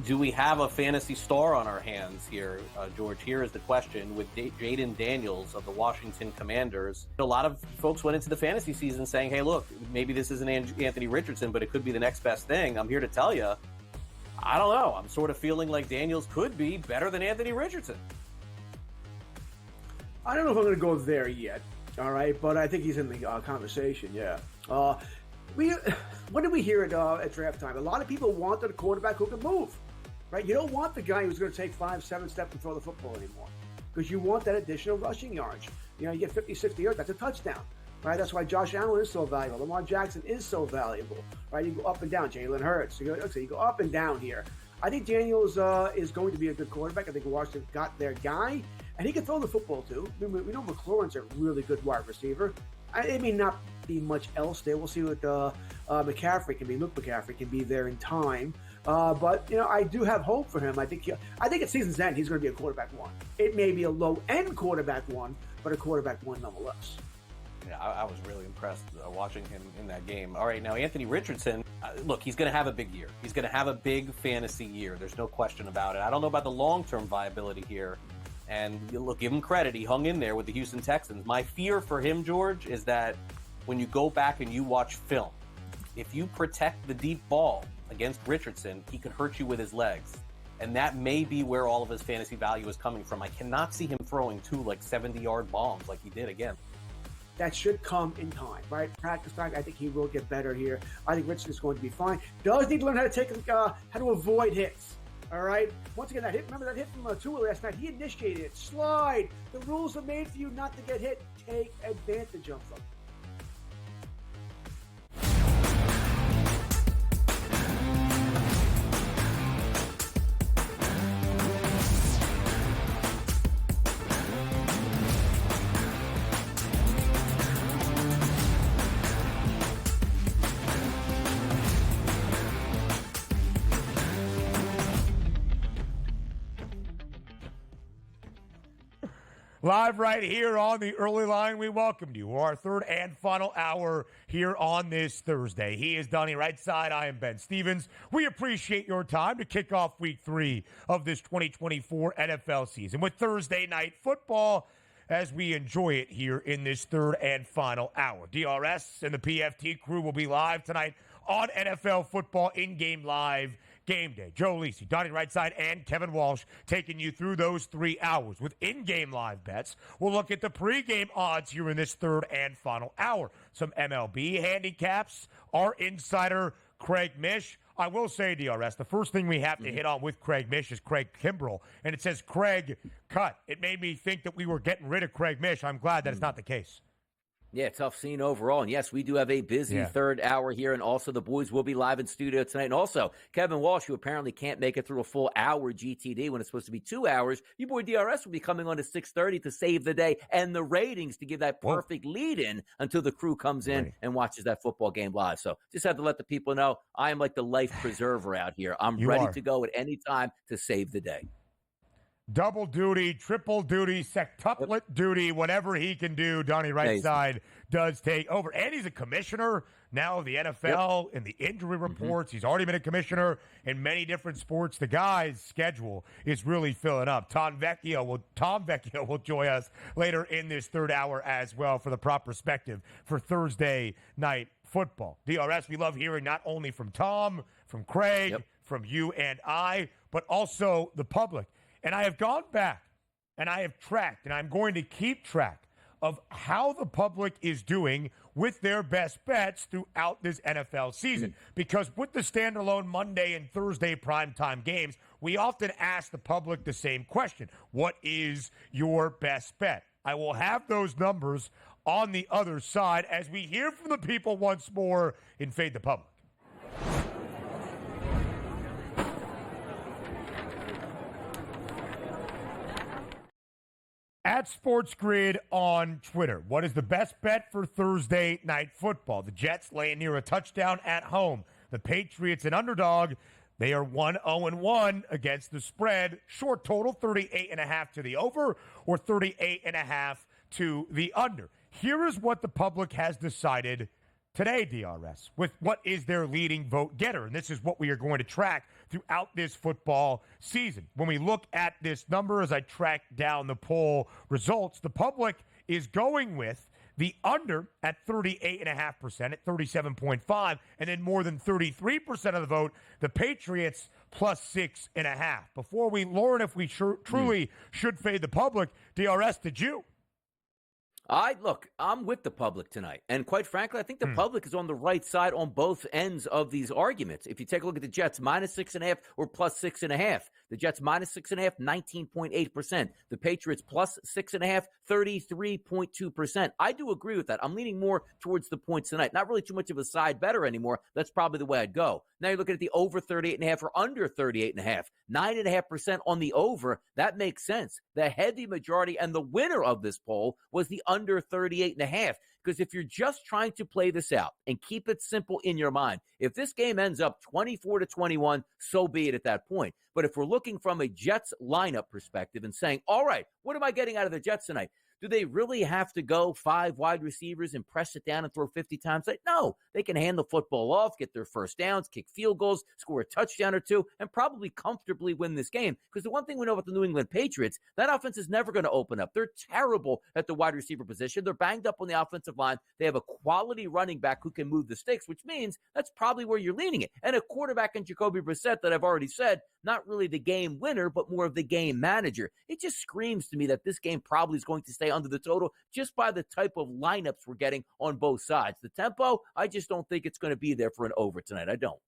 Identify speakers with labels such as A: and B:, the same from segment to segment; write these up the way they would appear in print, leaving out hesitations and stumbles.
A: Do we have a fantasy star on our hands here, George? Here is the question with Jaden Daniels of the Washington Commanders. A lot of folks went into the fantasy season saying, hey, look, maybe this isn't Anthony Richardson, but it could be the next best thing. I'm here to tell you, I don't know. I'm sort of feeling like Daniels could be better than Anthony Richardson.
B: I don't know if I'm going to go there yet, all right, but I think he's in the conversation, yeah. What did we hear at draft time? A lot of people wanted a quarterback who could move. Right? You don't want the guy who's going to take 5-7 steps and throw the football anymore because you want that additional rushing yards. You know, you get 50, 60 yards, that's a touchdown. Right? That's why Josh Allen is so valuable. Lamar Jackson is so valuable. Right? You go up and down. Jalen Hurts. You go up and down here. I think Daniels is going to be a good quarterback. I think Washington got their guy, and he can throw the football too. We know McLaurin's a really good wide receiver. It may not be much else there. We'll see what McCaffrey can be. Luke McCaffrey can be there in time. But, you know, I do have hope for him. I think at season's end, he's going to be a quarterback one. It may be a low-end quarterback one, but a quarterback one nonetheless.
A: Yeah, I was really impressed watching him in that game. All right, now Anthony Richardson, look, he's going to have a big year. He's going to have a big fantasy year. There's no question about it. I don't know about the long-term viability here. And look, give him credit. He hung in there with the Houston Texans. My fear for him, George, is that when you go back and you watch film, if you protect the deep ball against Richardson, he could hurt you with his legs. And that may be where all of his fantasy value is coming from. I cannot see him throwing 2 70-yard bombs like he did again.
B: That should come in time, right? Practice time, I think he will get better here. I think Richardson's going to be fine. Does need to learn how to avoid hits. All right. Once again, that hit. Remember that hit from Tua last night? He initiated it. Slide. The rules are made for you not to get hit. Take advantage of them.
C: Live right here on the early line, we welcome you. Our third and final hour here on this Thursday. He is Donnie right side. I am Ben Stevens. We appreciate your time to kick off week 3 of this 2024 NFL season with Thursday night football as we enjoy it here in this third and final hour. DRS and the PFT crew will be live tonight on NFL Football In-Game Live Game Day. Joe Lisi, Donnie Rightside, and Kevin Walsh taking you through those 3 hours with in-game live bets. We'll look at the pregame odds here in this third and final hour. Some MLB handicaps. Our insider, Craig Mish. I will say, DRS, the first thing we have to hit on with Craig Mish is Craig Kimbrell. And it says Craig cut. It made me think that we were getting rid of Craig Mish. I'm glad that it's not the case.
D: Yeah, tough scene overall. And yes, we do have a busy third hour here. And also the boys will be live in studio tonight. And also Kevin Walsh, who apparently can't make it through a full hour GTD when it's supposed to be 2 hours. Your boy DRS will be coming on at 6:30 to save the day and the ratings to give that perfect lead in until the crew comes in and watches that football game live. So just have to let the people know I am like the life preserver out here. I'm ready to go at any time to save the day.
C: Double duty, triple duty, sextuplet duty, whatever he can do, Donnie Rightside does take over. And he's a commissioner now of the NFL in the injury reports. He's already been a commissioner in many different sports. The guy's schedule is really filling up. Tom Vecchio will join us later in this third hour as well for the prop perspective for Thursday night football. DRS, we love hearing not only from Tom, from Craig, from you and I, but also the public. And I have gone back and I have tracked, and I'm going to keep track of how the public is doing with their best bets throughout this NFL season. Because with the standalone Monday and Thursday primetime games, we often ask the public the same question. What is your best bet? I will have those numbers on the other side as we hear from the people once more in Fade the Public. At SportsGrid on Twitter, what is the best bet for Thursday night football? The Jets laying near a touchdown at home. The Patriots, an underdog. They are 1-0-1 against the spread. Short total, 38.5 to the over or 38.5 to the under. Here is what the public has decided today, DRS, with what is their leading vote getter. And this is what we are going to track throughout this football season. When we look at this number, as I track down the poll results, the public is going with the under at 38.5%, at 37.5, and then more than 33% of the vote, the Patriots plus 6.5. Before we learn if we truly should fade the public, DRS, did you?
D: Look, I'm with the public tonight. And quite frankly, I think the public is on the right side on both ends of these arguments. If you take a look at the Jets, minus 6.5 or plus 6.5. The Jets minus 6.5, 19.8%. The Patriots plus 6.5, 33.2%. I do agree with that. I'm leaning more towards the points tonight. Not really too much of a side better anymore. That's probably the way I'd go. Now you're looking at the over 38.5 or under 38.5. 9.5% on the over. That makes sense. The heavy majority and the winner of this poll was the under 38.5. Because if you're just trying to play this out and keep it simple in your mind, if this game ends up 24-21, so be it at that point. But if we're looking from a Jets lineup perspective and saying, all right, what am I getting out of the Jets tonight? Do they really have to go 5 wide receivers and press it down and throw 50 times? Like, no, they can hand the football off, get their first downs, kick field goals, score a touchdown or two, and probably comfortably win this game. Because the one thing we know about the New England Patriots, that offense is never going to open up. They're terrible at the wide receiver position. They're banged up on the offensive line. They have a quality running back who can move the sticks, which means that's probably where you're leaning it. And a quarterback in Jacoby Brissett that I've already said, not really the game winner, but more of the game manager. It just screams to me that this game probably is going to stay under the total just by the type of lineups we're getting on both sides. The tempo, I just don't think it's going to be there for an over tonight. I don't.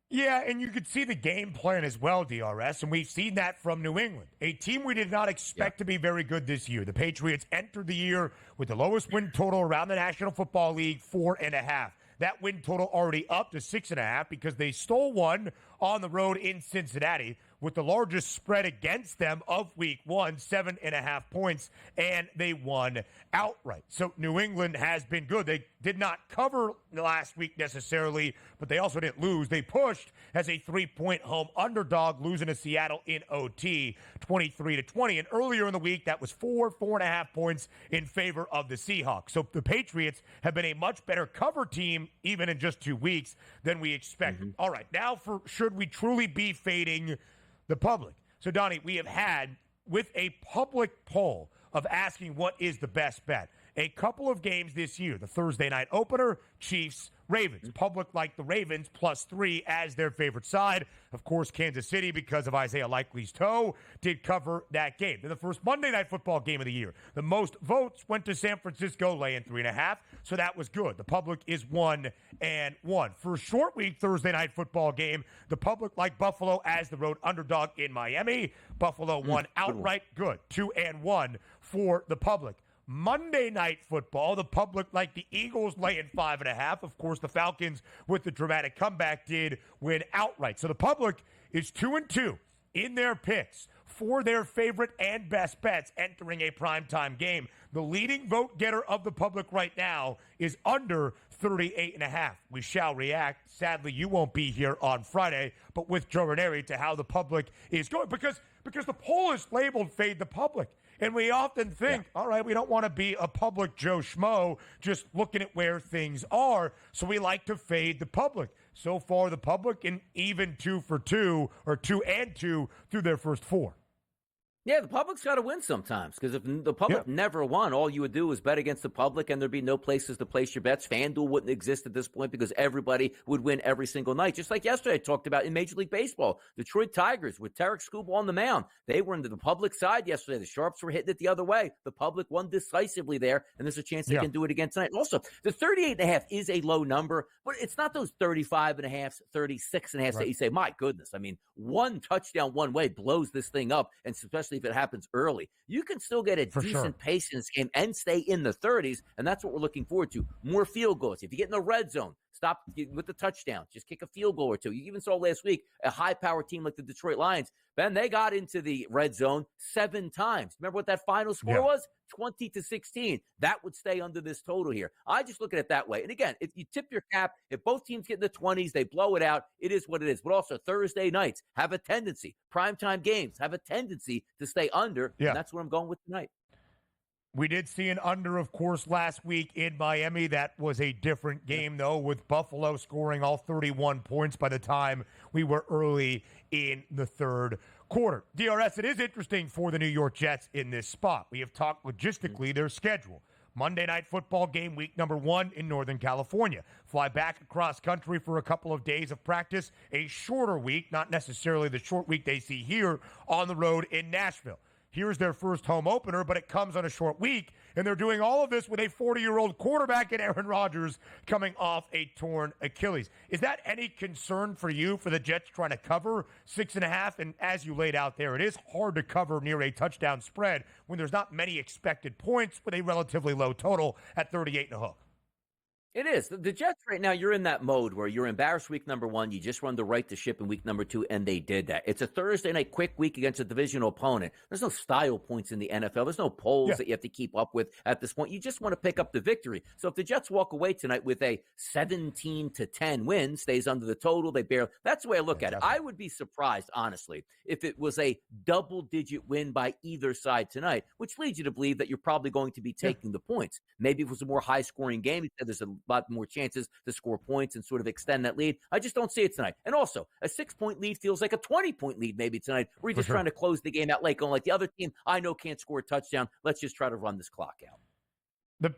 C: Yeah, and you could see the game plan as well, DRS, and we've seen that from New England, a team we did not expect to be very good this year. The Patriots entered the year with the lowest win total around the National Football League, 4.5. That win total already up to 6.5 because they stole one on the road in Cincinnati with the largest spread against them of week 1, 7.5 points, and they won outright. So New England has been good. They did not cover last week necessarily, but they also didn't lose. They pushed as a 3-point home underdog, losing to Seattle in OT, 23-20. And earlier in the week, that was 4.5 points in favor of the Seahawks. So the Patriots have been a much better cover team, even in just 2 weeks, than we expected. All right, now for should we truly be fading the public? So, Donnie, we have had, with a public poll of asking what is the best bet, a couple of games this year. The Thursday night opener, Chiefs, Ravens. Public like the Ravens +3 as their favorite side. Of course, Kansas City, because of Isaiah Likely's toe, did cover that game. Then the first Monday night football game of the year. The most votes went to San Francisco, laying 3.5, so that was good. The public is 1-1. For a short week Thursday night football game, the public liked Buffalo as the road underdog in Miami. Buffalo won outright. Good. 2-1 for the public. Monday night football, the public like the Eagles laying 5.5. Of course, the Falcons, with the dramatic comeback, did win outright. So the public is 2-2 in their picks for their favorite and best bets entering a primetime game. The leading vote getter of the public right now is under 38.5. We shall react. Sadly, you won't be here on Friday, but with Joe Ranieri to how the public is going. Because the poll is labeled Fade the Public. And we often think, all right, we don't want to be a public Joe Schmo just looking at where things are, so we like to fade the public. So far, the public in even 2 for 2, or 2-2 through their first 4.
D: Yeah, the public's got to win sometimes, because if the public never won, all you would do is bet against the public, and there'd be no places to place your bets. FanDuel wouldn't exist at this point because everybody would win every single night. Just like yesterday I talked about in Major League Baseball, Detroit Tigers with Tarek Skubal on the mound. They were into the public side yesterday. The Sharps were hitting it the other way. The public won decisively there, and there's a chance they can do it again tonight. Also, the 38.5 is a low number, but it's not those 35.5s, 36.5s that you say, my goodness. I mean, one touchdown one way blows this thing up, and especially if it happens early. You can still get a decent pace in this game and stay in the 30s, and that's what we're looking forward to. More field goals. If you get in the red zone, stop with the touchdown. Just kick a field goal or two. You even saw last week a high-powered team like the Detroit Lions. Ben, they got into the red zone 7 times. Remember what that final score was? 20-16. That would stay under this total here. I just look at it that way. And again, if you tip your cap, if both teams get in the 20s, they blow it out, it is what it is. But also Thursday nights have a tendency, primetime games have a tendency to stay under. And that's what I'm going with tonight.
C: We did see an under, of course, last week in Miami. That was a different game, though, with Buffalo scoring all 31 points by the time we were early in the third quarter. DRS, it is interesting for the New York Jets in this spot. We have talked logistically their schedule. Monday Night Football game, week number 1 in Northern California. Fly back across country for a couple of days of practice. A shorter week, not necessarily the short week they see here on the road in Nashville. Here's their first home opener, but it comes on a short week, and they're doing all of this with a 40-year-old quarterback in Aaron Rodgers coming off a torn Achilles. Is that any concern for you, for the Jets trying to cover 6.5? And as you laid out there, it is hard to cover near a touchdown spread when there's not many expected points with a relatively low total at 38.5.
D: It is. The Jets right now, you're in that mode where you're embarrassed week number 1. You just run the right to ship in week number 2, and they did that. It's a Thursday night quick week against a divisional opponent. There's no style points in the NFL. There's no polls that you have to keep up with at this point. You just want to pick up the victory. So if the Jets walk away tonight with a 17-10 win, stays under the total, they barely. That's the way I look at it. I would be surprised, honestly, if it was a double-digit win by either side tonight, which leads you to believe that you're probably going to be taking the points. Maybe if it was a more high-scoring game, there's a lot more chances to score points and sort of extend that lead. I just don't see it tonight. And also, a 6-point lead feels like a 20-point lead maybe tonight. We're just trying to close the game out late, going like the other team I know can't score a touchdown. Let's just try to run this clock out.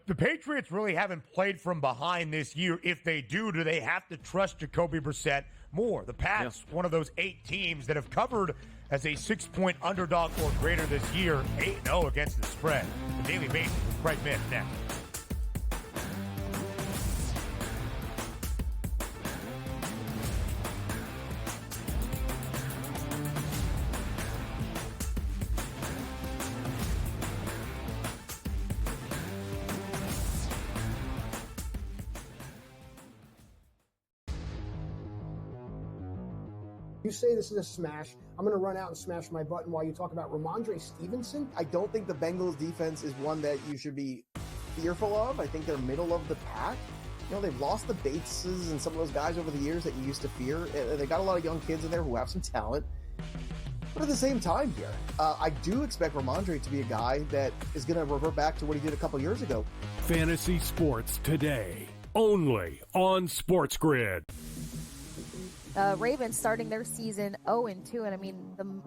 C: The Patriots really haven't played from behind this year. If they do they have to trust Jacoby Brissett more? The Pats, one of those 8 teams that have covered as a 6-point underdog or greater this year, 8-0 against the spread. The daily basis with Craig Mish next.
E: You say this is a smash, I'm going to run out and smash my button while you talk about Ramondre Stevenson.
F: I don't think the Bengals defense is one that you should be fearful of. I think they're middle of the pack. You know, they've lost the Bateses and some of those guys over the years that you used to fear. They got a lot of young kids in there who have some talent. But at the same time here, I do expect Ramondre to be a guy that is going to revert back to what he did a couple years ago.
G: Fantasy Sports Today, only on SportsGrid.
H: Ravens starting their season 0-2, and I mean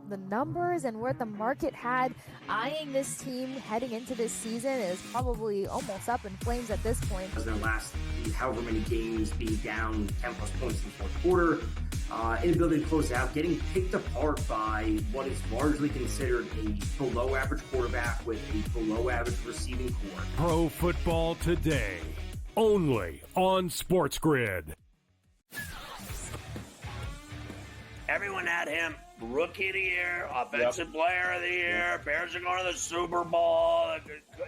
H: the numbers and what the market had eyeing this team heading into this season is probably almost up in flames at this point.
I: Their last however many games being down 10 plus points in the fourth quarter, inability to close out, getting picked apart by what is largely considered a below average quarterback with a below average receiving core.
G: Pro Football Today, only on SportsGrid.
J: Everyone had him Rookie of the Year, Offensive Player of the Year, Bears are going to the Super Bowl,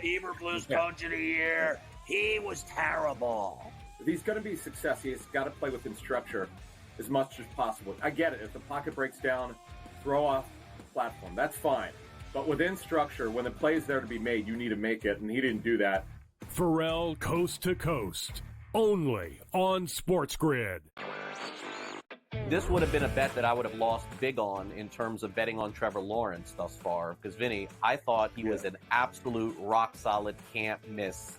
J: Eberflus Coach of the Year. He was terrible.
K: If he's going to be a success, he's got to play within structure as much as possible. I get it. If the pocket breaks down, throw off the platform. That's fine. But within structure, when the play is there to be made, you need to make it, and he didn't do that.
G: Pharrell Coast to Coast, only on SportsGrid.
A: This would have been a bet that I would have lost big on in terms of betting on Trevor Lawrence thus far. Because, Vinny, I thought he was an absolute rock-solid, can't-miss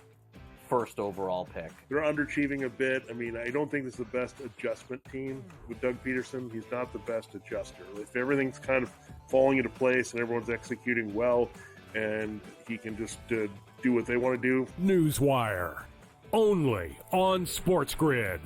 A: first overall pick.
L: They're underachieving a bit. I mean, I don't think this is the best adjustment team with Doug Peterson. He's not the best adjuster. If everything's kind of falling into place and everyone's executing well and he can just do what they want to do.
G: Newswire, only on SportsGrid.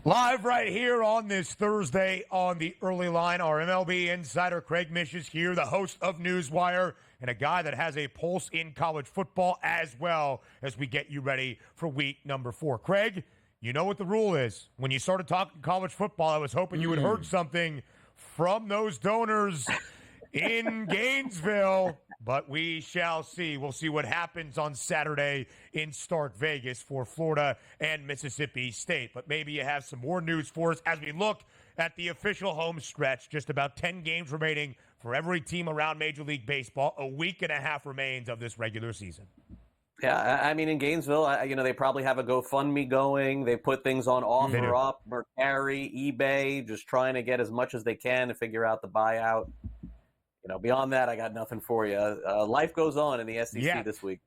C: Live right here on this Thursday on the early line, our MLB insider Craig Mish is here, the host of Newswire, and a guy that has a pulse in college football as well as we get you ready for week number 4. Craig, you know what the rule is. When you started talking college football, I was hoping you had heard something from those donors in Gainesville, but we shall see. We'll see what happens on Saturday in Stark Vegas for Florida and Mississippi State. But maybe you have some more news for us as we look at the official home stretch. Just about 10 games remaining for every team around Major League Baseball. A week and a half remains of this regular season.
A: Yeah, I mean, in Gainesville, they probably have a GoFundMe going. They put things on OfferUp, Mercari, eBay, just trying to get as much as they can to figure out the buyout. Beyond that, I got nothing for you. Life goes on in the SEC this week.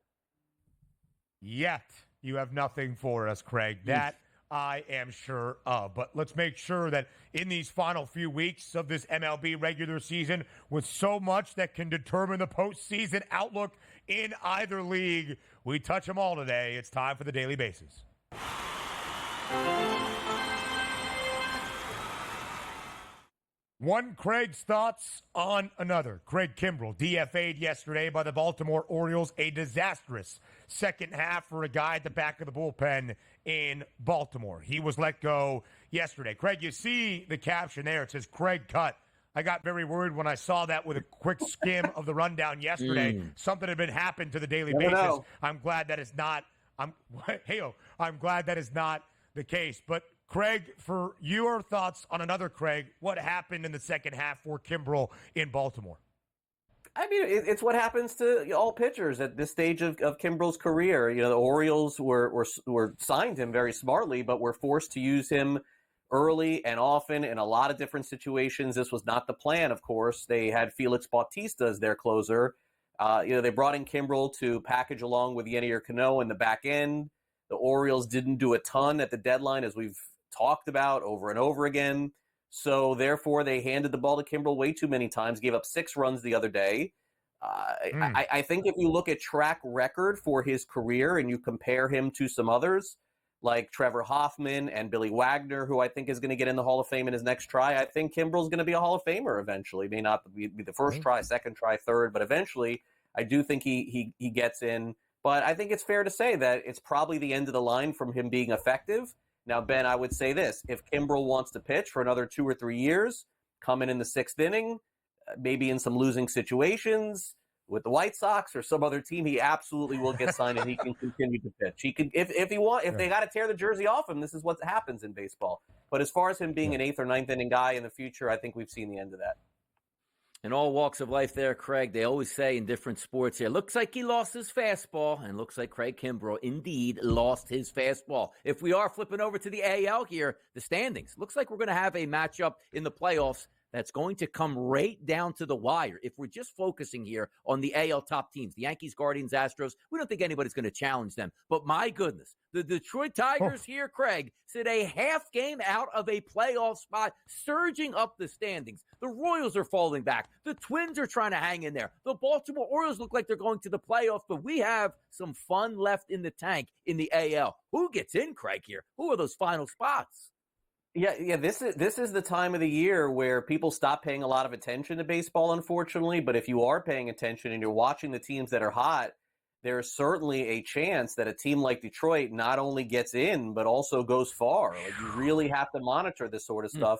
C: Yet, you have nothing for us, Craig. That I am sure of. But let's make sure that in these final few weeks of this MLB regular season, with so much that can determine the postseason outlook in either league, we touch them all today. It's time for the Daily Bases. One Craig's thoughts on another. Craig Kimbrell, DFA'd yesterday by the Baltimore Orioles. A disastrous second half for a guy at the back of the bullpen in Baltimore. He was let go yesterday. Craig, you see the caption there. It says, Craig cut. I got very worried when I saw that with a quick skim of the rundown yesterday. Something had been happened to the Daily Basis. I'm glad that is not I'm glad that is not the case. But Craig, for your thoughts on another Craig, what happened in the second half for Kimbrell in Baltimore?
A: I mean, it's what happens to all pitchers at this stage of Kimbrell's career. The Orioles were signed him very smartly, but were forced to use him early and often in a lot of different situations. This was not the plan, of course. They had Felix Bautista as their closer. They brought in Kimbrell to package along with Yennier Cano in the back end. The Orioles didn't do a ton at the deadline, as we've talked about over and over again. So therefore, they handed the ball to Kimbrell way too many times, gave up 6 runs the other day. I think if you look at track record for his career and you compare him to some others, like Trevor Hoffman and Billy Wagner, who I think is going to get in the Hall of Fame in his next try, I think Kimbrell's going to be a Hall of Famer eventually. May not be the first try, second try, third, but eventually I do think he gets in. But I think it's fair to say that it's probably the end of the line from him being effective. Now, Ben, I would say this. If Kimbrell wants to pitch for another 2 or 3 years, coming in the 6th inning, maybe in some losing situations with the White Sox or some other team, he absolutely will get signed and he can continue to pitch. He can, if they got to tear the jersey off him, this is what happens in baseball. But as far as him being an 8th or 9th inning guy in the future, I think we've seen the end of that.
D: In all walks of life there, Craig, they always say in different sports here, looks like he lost his fastball, and looks like Craig Kimbrell indeed lost his fastball. If we are flipping over to the AL here, the standings, looks like we're going to have a matchup in the playoffs that's going to come right down to the wire. If we're just focusing here on the AL top teams, the Yankees, Guardians, Astros, we don't think anybody's going to challenge them. But my goodness, the Detroit Tigers here, Craig, sit a half game out of a playoff spot, surging up the standings. The Royals are falling back. The Twins are trying to hang in there. The Baltimore Orioles look like they're going to the playoffs, but we have some fun left in the tank in the AL. Who gets in, Craig, here? Who are those final spots?
A: Yeah. This is the time of the year where people stop paying a lot of attention to baseball, unfortunately. But if you are paying attention and you're watching the teams that are hot, there's certainly a chance that a team like Detroit not only gets in, but also goes far. Like, you really have to monitor this sort of stuff.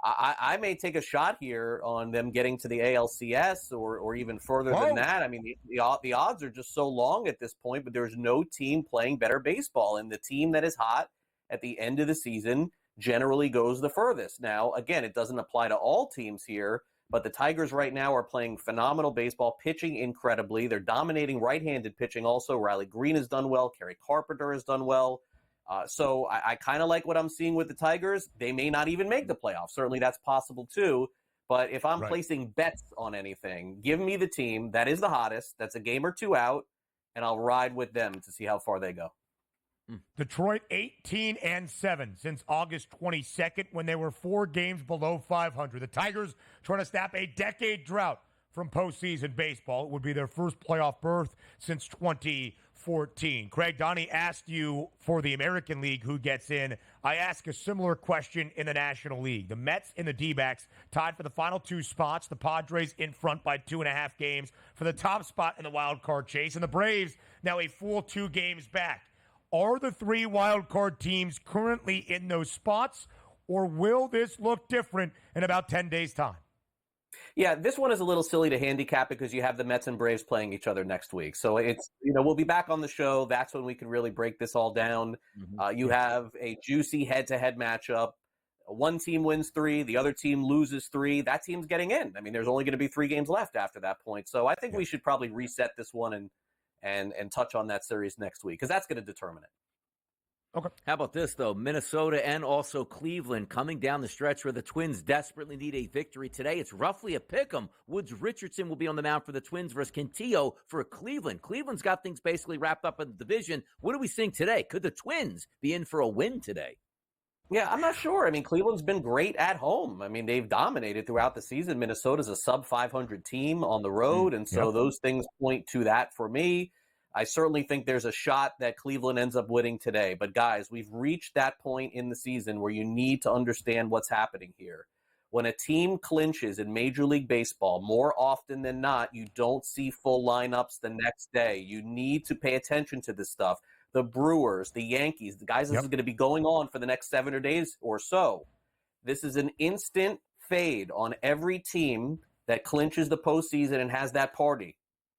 A: I may take a shot here on them getting to the ALCS or even further than that. I mean, the odds are just so long at this point, but there's no team playing better baseball. And the team that is hot at the end of the season generally goes the furthest. Now, again, it doesn't apply to all teams here, but the Tigers right now are playing phenomenal baseball, pitching incredibly. They're dominating right-handed pitching also. Riley Green has done well. Kerry Carpenter has done well. So I kind of like what I'm seeing with the Tigers. They may not even make the playoffs. Certainly that's possible too. But if I'm placing bets on anything, give me the team that is the hottest, that's a game or two out, and I'll ride with them to see how far they go.
C: Detroit 18-7 since August 22nd when they were 4 games below 500. The Tigers trying to snap a decade drought from postseason baseball. It would be their first playoff berth since 2014. Craig, Donnie asked you for the American League who gets in. I ask a similar question in the National League. The Mets and the D-backs tied for the final 2 spots. The Padres in front by 2.5 games for the top spot in the wild card chase. And the Braves now a full 2 games back. Are the 3 wild card teams currently in those spots, or will this look different in about 10 days' time?
A: Yeah, this one is a little silly to handicap because you have the Mets and Braves playing each other next week. So it's, we'll be back on the show. That's when we can really break this all down. You have a juicy head-to-head matchup. one team wins 3, the other team loses 3, that team's getting in. I mean, there's only going to be 3 games left after that point. So I think we should probably reset this one and touch on that series next week, because that's going to determine it.
C: Okay.
D: How about this, though? Minnesota and also Cleveland coming down the stretch where the Twins desperately need a victory today. It's roughly a pick-em. Woods Richardson will be on the mound for the Twins versus Quintillo for Cleveland. Cleveland's got things basically wrapped up in the division. What are we seeing today? Could the Twins be in for a win today?
A: Yeah, I'm not sure. I mean, Cleveland's been great at home. I mean, they've dominated throughout the season. Minnesota's a sub-500 team on the road, and so those things point to that for me. I certainly think there's a shot that Cleveland ends up winning today. But, guys, we've reached that point in the season where you need to understand what's happening here. When a team clinches in Major League Baseball, more often than not, you don't see full lineups the next day. You need to pay attention to this stuff. The Brewers, the Yankees, the guys, this is going to be going on for the next 7 days or so. This is an instant fade on every team that clinches the postseason and has that party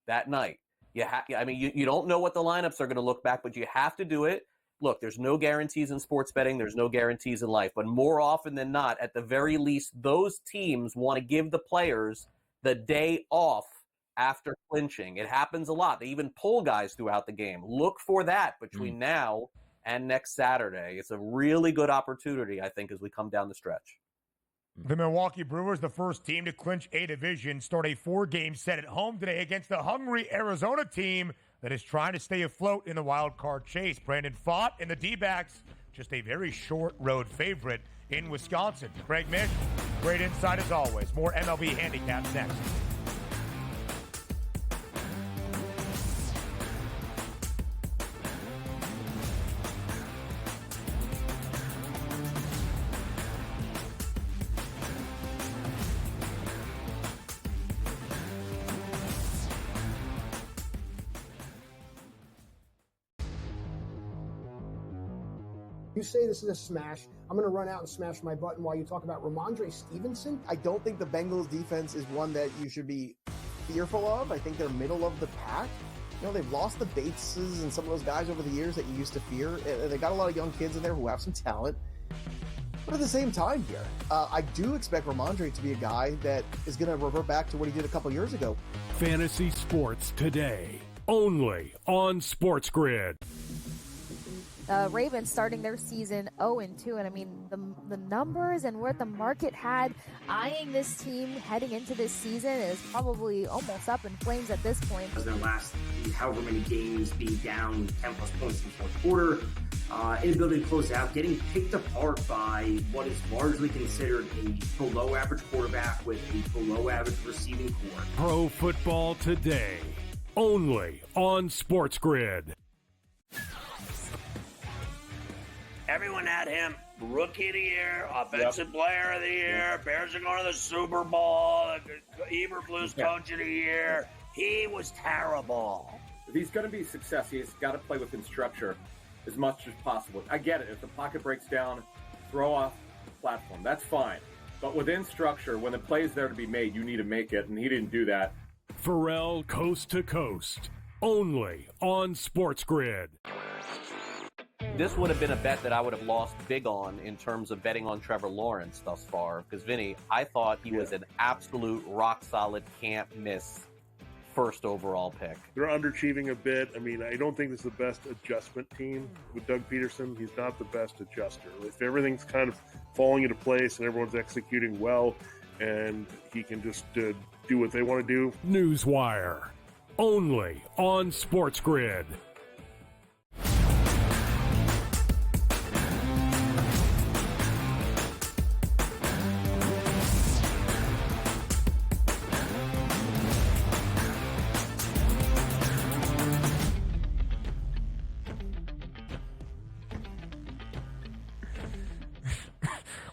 A: that night. You don't know what the lineups are going to look back, but you have to do it. Look, there's no guarantees in sports betting. There's no guarantees in life. But more often than not, at the very least, those teams want to give the players the day off after clinching. It happens a lot. They even pull guys throughout the game. Look for that between now and next Saturday. It's a really good opportunity, I think, as we come down the stretch.
C: The Milwaukee Brewers, the first team to clinch a division, start a 4-game set at home today against the hungry Arizona team that is trying to stay afloat in the wild card chase. Brandon Pfaadt and the D-backs, just a very short road favorite in Wisconsin. Craig Mish, great insight as always. More MLB handicaps next.
E: You say this is a smash. I'm going to run out and smash my button while you talk about Ramondre Stevenson.
F: I don't think the Bengals defense is one that you should be fearful of. I think they're middle of the pack. They've lost the Bateses and some of those guys over the years that you used to fear. They got a lot of young kids in there who have some talent. But at the same time here, I do expect Ramondre to be a guy that is going to revert back to what he did a couple years ago.
G: Fantasy sports today, only on SportsGrid.
H: Ravens starting their season 0-2, and I mean the numbers and where the market had eyeing this team heading into this season is probably almost up in flames at this point.
I: Their last however many games being down 10 plus points in the fourth quarter, inability to close out, getting picked apart by what is largely considered a below average quarterback with a below average receiving core.
G: Pro Football Today, only on SportsGrid.
J: Everyone had him rookie of the year, offensive player of the year. Bears are going to the Super Bowl. Eberflus coach of the year. He was terrible.
K: If he's going to be successful, he's got to play within structure as much as possible. I get it. If the pocket breaks down, throw off the platform. That's fine. But within structure, when the play is there to be made, you need to make it, and he didn't do that.
G: Pharrell Coast to Coast, only on SportsGrid.
A: This would have been a bet that I would have lost big on in terms of betting on Trevor Lawrence thus far. Because, Vinny, I thought he was an absolute rock-solid can't-miss first overall pick.
L: They're underachieving a bit. I mean, I don't think this is the best adjustment team with Doug Peterson. He's not the best adjuster. If everything's kind of falling into place and everyone's executing well and he can just do what they want to do.
G: Newswire, only on SportsGrid.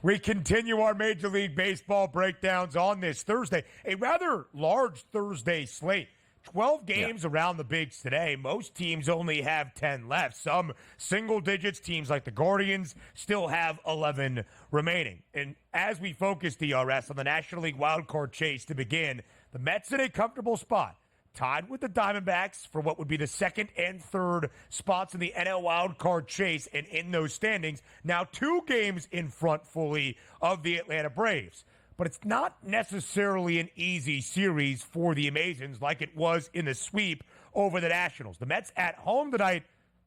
C: We continue our Major League Baseball breakdowns on this Thursday, a rather large Thursday slate. 12 games around the bigs today. Most teams only have 10 left. Some single digits, teams like the Guardians, still have 11 remaining. And as we focus, DRS, on the National League wildcard chase to begin, the Mets in a comfortable spot. tied with the Diamondbacks for what would be the second and third spots in the NL wild card chase, and in those standings, now 2 games in front fully of the Atlanta Braves. But it's not necessarily an easy series for the Amazons like it was in the sweep over the Nationals. The Mets at home tonight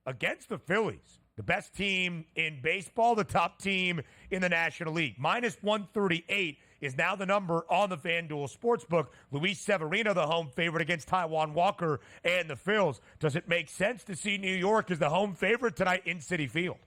C: against the Phillies, the best team in baseball, the top team in the National League. Minus 138 is now the number on the FanDuel Sportsbook. Luis Severino, the home favorite against Taijuan Walker and the Phils. Does it make sense to see New York as the home favorite tonight in Citi Field?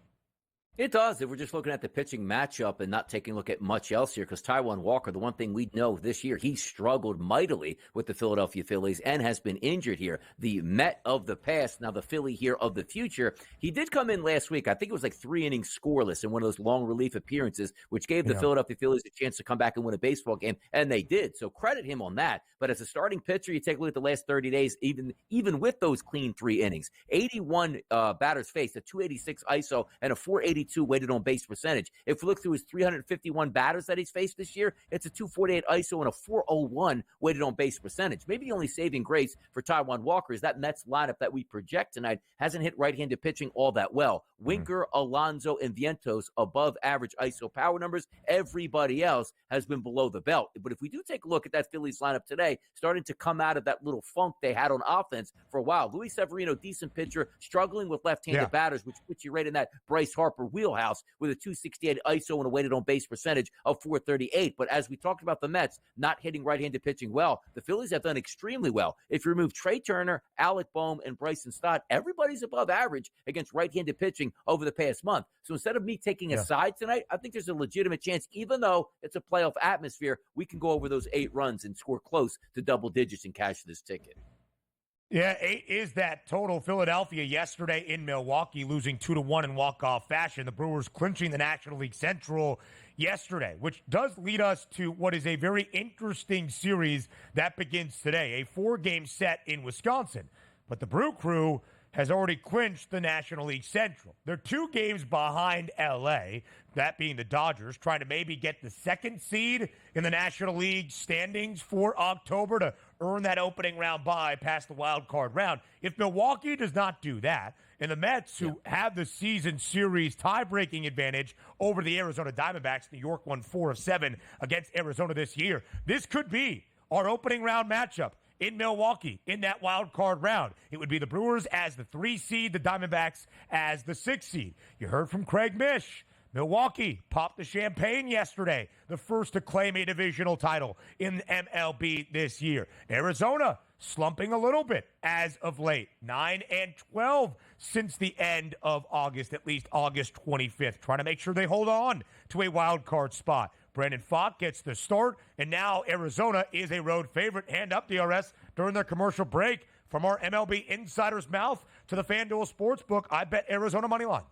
D: It does, if we're just looking at the pitching matchup and not taking a look at much else here, because Taijuan Walker, the one thing we know this year, he struggled mightily with the Philadelphia Phillies and has been injured here. The Met of the past, now the Philly here of the future. He did come in last week. I think it was like 3 innings scoreless in one of those long relief appearances, which gave the Philadelphia Phillies a chance to come back and win a baseball game, and they did. So credit him on that. But as a starting pitcher, you take a look at the last 30 days, even with those clean 3 innings, 81 batters faced, a 286 ISO, and a 482 weighted on base percentage. If we look through his 351 batters that he's faced this year, it's a 248 ISO and a 401 weighted on base percentage. Maybe the only saving grace for Taijuan Walker is that Mets lineup that we project tonight hasn't hit right-handed pitching all that well. Winker, Alonso, and Vientos above average ISO power numbers. Everybody else has been below the belt. But if we do take a look at that Phillies lineup today, starting to come out of that little funk they had on offense for a while. Luis Severino, decent pitcher, struggling with left-handed batters, which puts you right in that Bryce Harper wheelhouse with a 268 ISO and a weighted on base percentage of 438. But as we talked about the Mets not hitting right-handed pitching well, the Phillies have done extremely well. If you remove Trey Turner, Alec Boehm, and Bryson Stott, everybody's above average against right-handed pitching over the past month. So instead of me taking a side tonight, I think there's a legitimate chance, even though it's a playoff atmosphere, we can go over those 8 runs and score close to double digits and cash this ticket.
C: Yeah, 8 is that total. Philadelphia yesterday in Milwaukee losing 2-1 in walk-off fashion. The Brewers clinching the National League Central yesterday, which does lead us to what is a very interesting series that begins today, a 4-game set in Wisconsin. But the Brew Crew has already clinched the National League Central. They're 2 games behind L.A., that being the Dodgers, trying to maybe get the 2nd seed in the National League standings for October to earn that opening round bye past the wild card round. If Milwaukee does not do that, and the Mets, who have the season series tie-breaking advantage over the Arizona Diamondbacks, New York won 4 of 7 against Arizona this year, this could be our opening round matchup in Milwaukee in that wild card round. It would be the Brewers as the 3 seed, the Diamondbacks as the 6 seed. You heard from Craig Mish. Milwaukee popped the champagne yesterday, the first to claim a divisional title in MLB this year. Arizona slumping a little bit as of late, 9-12 since the end of August, at least August 25th, trying to make sure they hold on to a wild card spot. Brandon Pfaadt gets the start, and now Arizona is a road favorite. Hand up, DRS, during their commercial break. From our MLB insider's mouth to the FanDuel Sportsbook, I bet Arizona money line.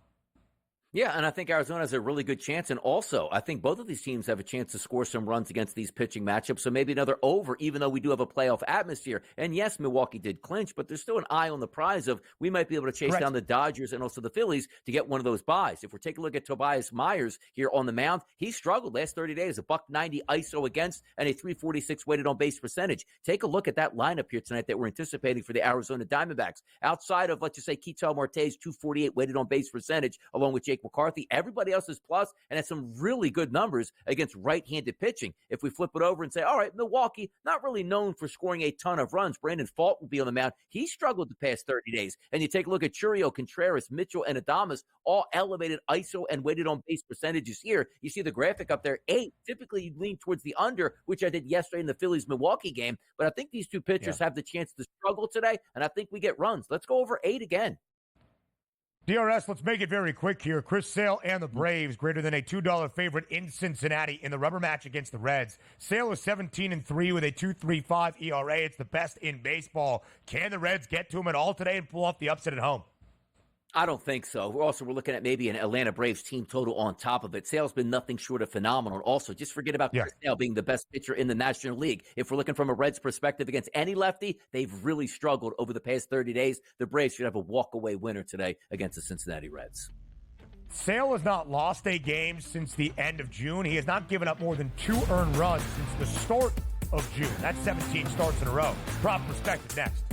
D: Yeah, and I think Arizona has a really good chance. And also, I think both of these teams have a chance to score some runs against these pitching matchups. So maybe another over, even though we do have a playoff atmosphere. And yes, Milwaukee did clinch, but there's still an eye on the prize of we might be able to chase down the Dodgers and also the Phillies to get one of those buys. If we're taking a look at Tobias Myers here on the mound, he struggled last 30 days, a $190 ISO against and a 346 weighted on base percentage. Take a look at that lineup here tonight that we're anticipating for the Arizona Diamondbacks. Outside of, let's just say, Ketel Marte's 248 weighted on base percentage, along with Jake McCarthy, everybody else is plus and has some really good numbers against right-handed pitching. If we flip it over and say, all right, Milwaukee, not really known for scoring a ton of runs. Brandon Pfaadt will be on the mound. He struggled the past 30 days. And you take a look at Churio, Contreras, Mitchell, and Adames, all elevated ISO and weighted on base percentages here. You see the graphic up there, 8. Typically, you lean towards the under, which I did yesterday in the Phillies-Milwaukee game. But I think these 2 pitchers have the chance to struggle today, and I think we get runs. Let's go over 8 again.
C: DRS, let's make it very quick here. Chris Sale and the Braves greater than a $2 favorite in Cincinnati in the rubber match against the Reds. Sale is 17-3 with a 2.35 ERA. It's the best in baseball. Can the Reds get to him at all today and pull off the upset at home?
D: I don't think so. We're looking at maybe an Atlanta Braves team total on top of it. Sale's been nothing short of phenomenal. Also, just forget about Chris Sale being the best pitcher in the National League. If we're looking from a Reds perspective against any lefty, they've really struggled over the past 30 days. The Braves should have a walk-away winner today against the Cincinnati Reds.
C: Sale has not lost a game since the end of June. He has not given up more than 2 earned runs since the start of June. That's 17 starts in a row. Prop perspective next.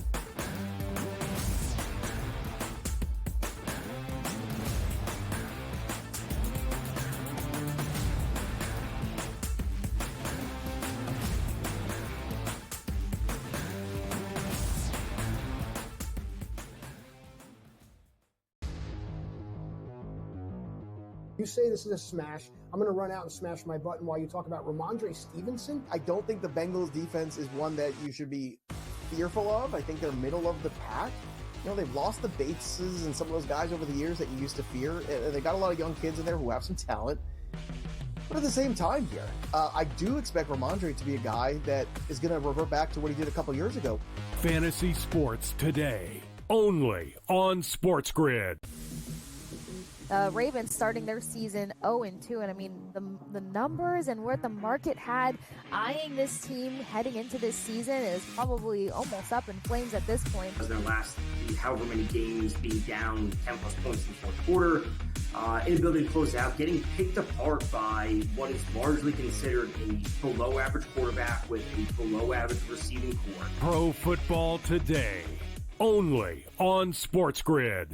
E: You say this is a smash. I'm going to run out and smash my button while you talk about Ramondre Stevenson.
F: I don't think the Bengals defense is one that you should be fearful of. I think they're middle of the pack. They've lost the Bateses and some of those guys over the years that you used to fear. They got a lot of young kids in there who have some talent. But at the same time here, I do expect Ramondre to be a guy that is going to revert back to what he did a couple years ago.
G: Fantasy sports today, only on SportsGrid.
H: Ravens starting their season 0-2, and I mean the numbers and where the market had eyeing this team heading into this season is probably almost up in flames at this point.
I: Their last however many games being down 10 plus points in the fourth quarter, inability to close out, getting picked apart by what is largely considered a below average quarterback with a below average receiving core.
G: Pro Football Today, only on SportsGrid.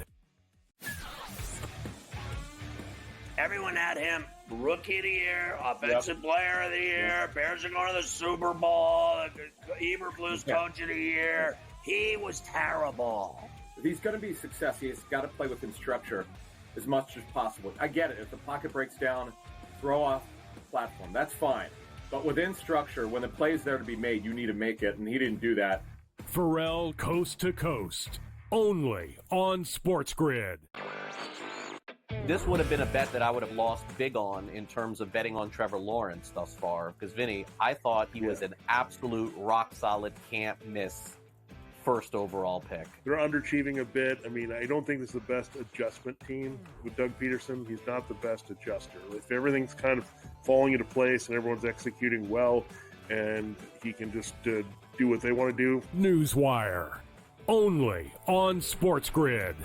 J: Everyone had him rookie of the year, offensive player of the year. Bears are going to the Super Bowl. Eberflus coach of the year. He was terrible.
K: If he's going to be success, he's got to play within structure as much as possible. I get it. If the pocket breaks down, throw off the platform. That's fine. But within structure, when the play's there to be made, you need to make it, and he didn't do that.
G: Pharrell Coast to Coast, only on SportsGrid.
A: This would have been a bet that I would have lost big on in terms of betting on Trevor Lawrence thus far. Because, Vinny, I thought he was an absolute rock-solid, can't-miss first overall pick.
L: They're underachieving a bit. I mean, I don't think this is the best adjustment team with Doug Peterson. He's not the best adjuster. If everything's kind of falling into place and everyone's executing well and he can just do what they want to do.
G: Newswire, only on SportsGrid.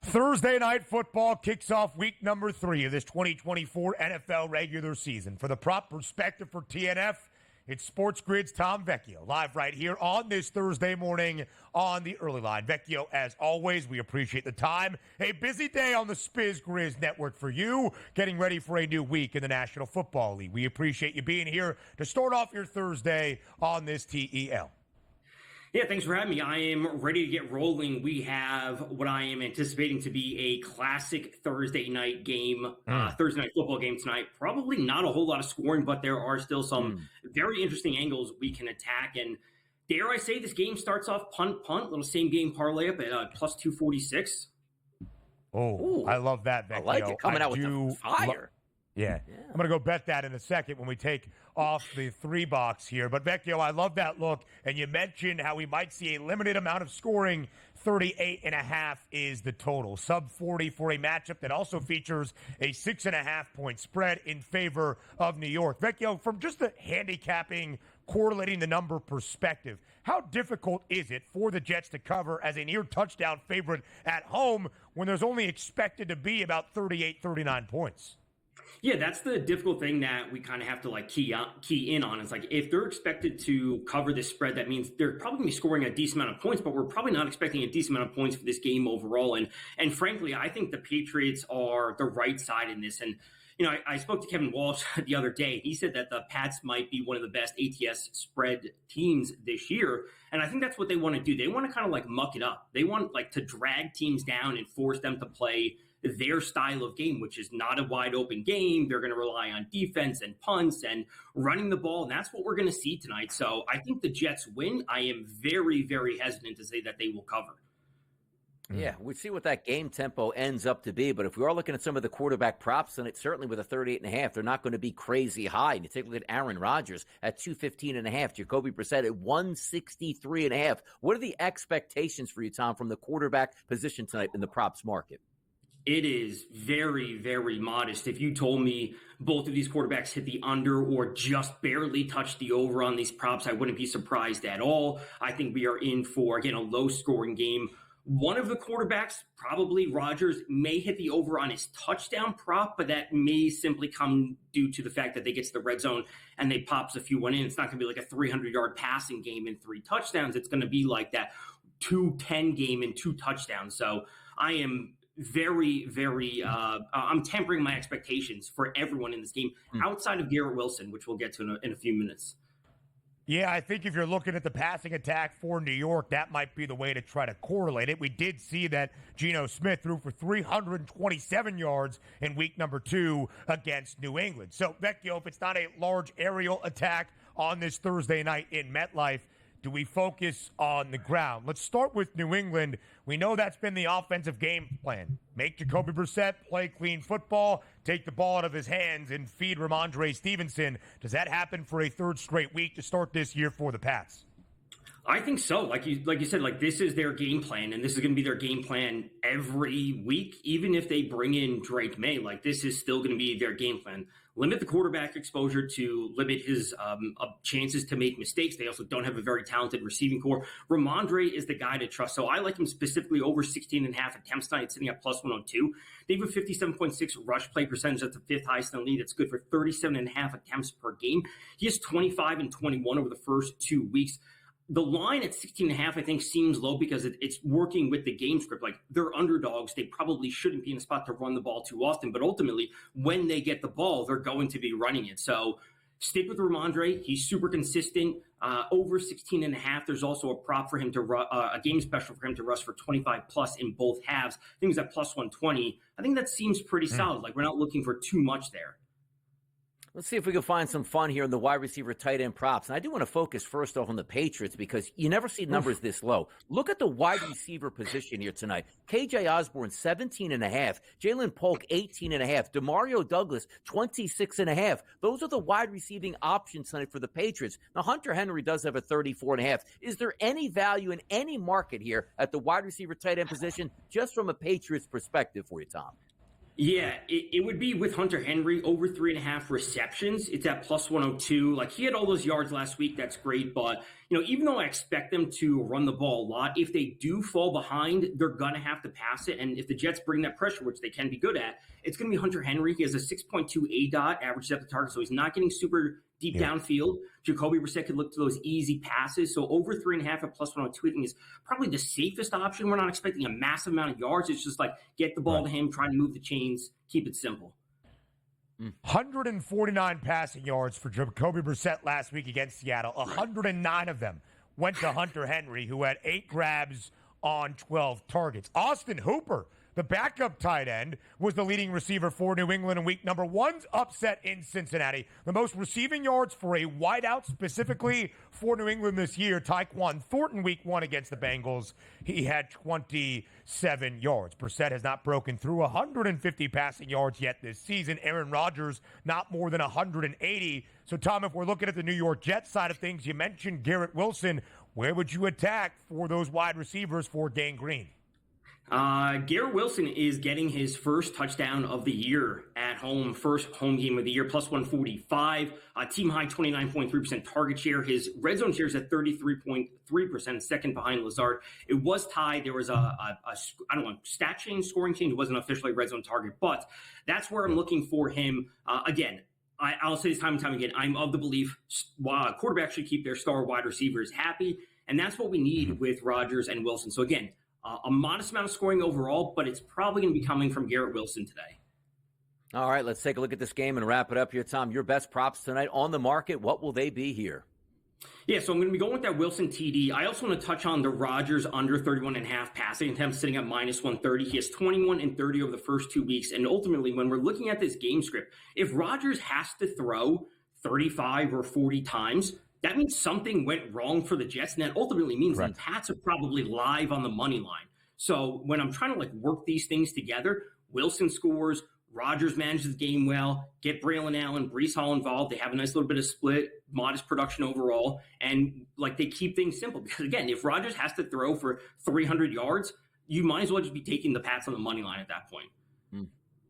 C: Thursday Night Football kicks off week number 3 of this 2024 NFL regular season. For the prop perspective for TNF, it's SportsGrid's Tom Vecchio, live right here on this Thursday morning on the early line. Vecchio, as always, we appreciate the time. A busy day on the SportsGrid network for you, getting ready for a new week in the National Football League. We appreciate you being here to start off your Thursday on this TEL.
M: Yeah, thanks for having me. I am ready to get rolling. We have what I am anticipating to be a classic Thursday night game, Thursday night football game tonight. Probably not a whole lot of scoring, but there are still some very interesting angles we can attack. And dare I say this game starts off punt, little same game parlay up at plus 246.
C: Oh, I love that, Vecchio.
D: I like it coming out with the fire.
C: Yeah. I'm going to go bet that in a second when we take off the 3 box here. But, Vecchio, I love that look. And you mentioned how we might see a limited amount of scoring. 38.5 is the total. Sub 40 for a matchup that also features a 6.5-point spread in favor of New York. Vecchio, from just the handicapping, correlating the number perspective, how difficult is it for the Jets to cover as a near touchdown favorite at home when there's only expected to be about 38, 39 points?
M: Yeah, that's the difficult thing that we kind of have to key in on. It's like if they're expected to cover this spread, that means they're probably going to be scoring a decent amount of points, but we're probably not expecting a decent amount of points for this game overall. And frankly, I think the Patriots are the right side in this. And you know, I spoke to Kevin Walsh the other day. He said that the Pats might be one of the best ATS spread teams this year. And I think that's what they want to do. They want to kind of muck it up. They want to drag teams down and force them to play their style of game, which is not a wide open game. They're going to rely on defense and punts and running the ball. And that's what we're going to see tonight. So I think the Jets win. I am very, very hesitant to say that they will cover.
D: Yeah, we see what that game tempo ends up to be. But if we are looking at some of the quarterback props, then it's certainly with a 38.5, they're not going to be crazy high. And you take a look at Aaron Rodgers at 215.5, Jacoby Brissett at 163.5. What are the expectations for you, Tom, from the quarterback position tonight in the props market?
M: It is very, very modest. If you told me both of these quarterbacks hit the under or just barely touched the over on these props, I wouldn't be surprised at all. I think we are in for, again, a low-scoring game. One of the quarterbacks, probably Rodgers, may hit the over on his touchdown prop, but that may simply come due to the fact that they get to the red zone and they pops a few one in. It's not going to be like a 300-yard passing game and 3 touchdowns. It's going to be like that 2-10 game and 2 touchdowns. So I am very, very, I'm tempering my expectations for everyone in this game outside of Garrett Wilson, which we'll get to in a few minutes.
C: Yeah, I think if you're looking at the passing attack for New York, that might be the way to try to correlate it. We did see that Geno Smith threw for 327 yards in week number 2 against New England. So, Vecchio, if it's not a large aerial attack on this Thursday night in MetLife, do we focus on the ground? Let's start with New England. We know that's been the offensive game plan. Make Jacoby Brissett play clean football, take the ball out of his hands, and feed Ramondre Stevenson. Does that happen for a 3rd straight week to start this year for the Pats?
M: I think so. Like you said, this is their game plan, and this is going to be their game plan every week. Even if they bring in Drake May, this is still going to be their game plan. Limit the quarterback exposure to limit his chances to make mistakes. They also don't have a very talented receiving core. Ramondre is the guy to trust. So I like him specifically over 16.5 attempts tonight, sitting at plus 102. They have a 57.6 rush play percentage. That's the 5th highest in the league. That's good for 37.5 attempts per game. He has 25 and 21 over the first 2 weeks. The line at 16.5, I think, seems low because it's working with the game script. They're underdogs. They probably shouldn't be in a spot to run the ball too often. But ultimately, when they get the ball, they're going to be running it. So stick with Ramondre. He's super consistent. Over 16.5, there's also a prop for him to a game special for him to rush for 25 plus in both halves. I think it's at plus 120. I think that seems pretty solid. We're not looking for too much there.
D: Let's see if we can find some fun here in the wide receiver tight end props. And I do want to focus first off on the Patriots because you never see numbers this low. Look at the wide receiver position here tonight. KJ Osborne, 17.5. Jalen Polk, 18.5. DeMario Douglas, 26.5. Those are the wide receiving options tonight for the Patriots. Now, Hunter Henry does have a 34.5. Is there any value in any market here at the wide receiver tight end position just from a Patriots perspective for you, Tom?
M: Yeah, it would be with Hunter Henry over 3.5 receptions. It's at plus 102. He had all those yards last week. That's great. But, even though I expect them to run the ball a lot, if they do fall behind, they're going to have to pass it. And if the Jets bring that pressure, which they can be good at, it's going to be Hunter Henry. He has a 6.2 ADOT, average depth of target, so he's not getting super deep downfield. Jacoby Brissett could look to those easy passes. So over 3.5 at plus 102, I think is probably the safest option. We're not expecting a massive amount of yards. It's just get the ball to him, try to move the chains, keep it simple.
C: 149 passing yards for Jacoby Brissett last week against Seattle. 109 of them went to Hunter Henry, who had 8 grabs on 12 targets. Austin Hooper, the backup tight end, was the leading receiver for New England in week number 1's upset in Cincinnati. The most receiving yards for a wideout specifically for New England this year, Tyquan Thornton, week 1 against the Bengals. He had 27 yards. Brissett has not broken through 150 passing yards yet this season. Aaron Rodgers, not more than 180. So, Tom, if we're looking at the New York Jets side of things, you mentioned Garrett Wilson. Where would you attack for those wide receivers for Gang Green?
M: Garrett Wilson is getting his first touchdown of the year at home, first home game of the year, plus 145, team high 29.3% target share. His red zone share is at 33.3%, second behind Lazard. It was tied. There was a stat change, scoring change. It wasn't officially a red zone target, but that's where I'm looking for him. Again, I'll say this time and time again, I'm of the belief quarterbacks should keep their star wide receivers happy, and that's what we need with Rodgers and Wilson. So again, a modest amount of scoring overall, but it's probably going to be coming from Garrett Wilson today.
D: All right, let's take a look at this game and wrap it up here, Tom. Your best props tonight on the market, what will they be here?
M: Yeah, so I'm going to be going with that Wilson TD. I also want to touch on the Rodgers under 31.5 passing attempts sitting at minus 130. He has 21 and 30 over the first 2 weeks. And ultimately, when we're looking at this game script, if Rodgers has to throw 35 or 40 times, that means something went wrong for the Jets, and that ultimately means the Pats are probably live on the money line. So when I'm trying to work these things together, Wilson scores, Rodgers manages the game well, get Braylon Allen, Breece Hall involved. They have a nice little bit of split, modest production overall, and they keep things simple. Because again, if Rodgers has to throw for 300 yards, you might as well just be taking the Pats on the money line at that point.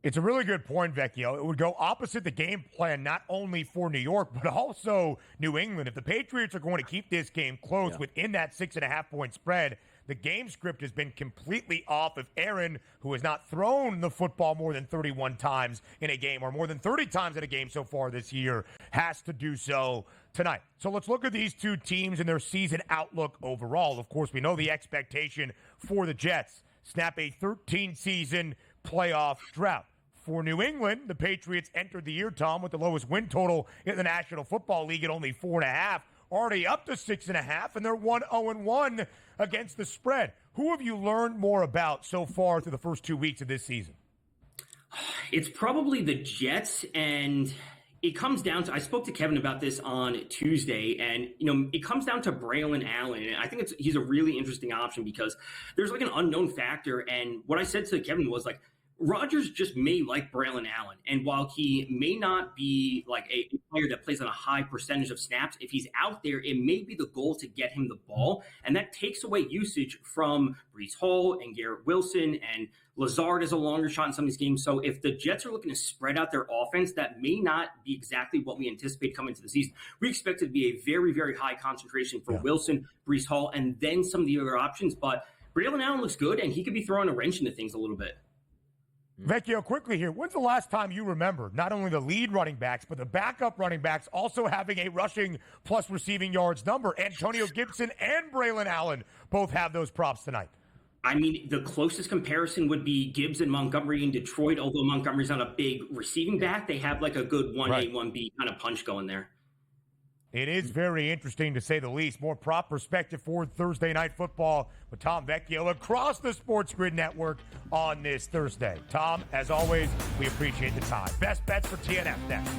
C: It's a really good point, Vecchio. It would go opposite the game plan, not only for New York, but also New England. If the Patriots are going to keep this game close within that 6.5-point spread, the game script has been completely off if Aaron, who has not thrown the football more than 31 times in a game or more than 30 times in a game so far this year, has to do so tonight. So let's look at these two teams and their season outlook overall. Of course, we know the expectation for the Jets. Snap a 13-season playoff drought. For New England, the Patriots entered the year, Tom, with the lowest win total in the National Football League at only 4.5, already up to 6.5, and they're 1-0-1 against the spread. Who have you learned more about so far through the first 2 weeks of this season?
M: It's probably the Jets, and it comes down to, I spoke to Kevin about this on Tuesday, and, it comes down to Braylon Allen. And I think he's a really interesting option because there's like an unknown factor. And what I said to Kevin was like, Rodgers just may like Braylon Allen. And while he may not be like a player that plays on a high percentage of snaps, if he's out there, it may be the goal to get him the ball. And that takes away usage from Breece Hall and Garrett Wilson, and Lazard is a longer shot in some of these games. So if the Jets are looking to spread out their offense, that may not be exactly what we anticipate coming into the season. We expect it to be a very, very high concentration for Wilson, Breece Hall, and then some of the other options. But Braylon Allen looks good, and he could be throwing a wrench into things a little bit.
C: Vecchio, quickly here, when's the last time you remember not only the lead running backs, but the backup running backs also having a rushing plus receiving yards number? Antonio Gibson and Braylon Allen both have those props tonight.
M: I mean, the closest comparison would be Gibbs and Montgomery in Detroit, although Montgomery's not a big receiving back. They have like a good 1A, 1B kind of punch going there.
C: It is very interesting, to say the least. More prop perspective for Thursday Night Football with Tom Vecchio across the SportsGrid network on this Thursday. Tom, as always, we appreciate the time. Best bets for TNF next.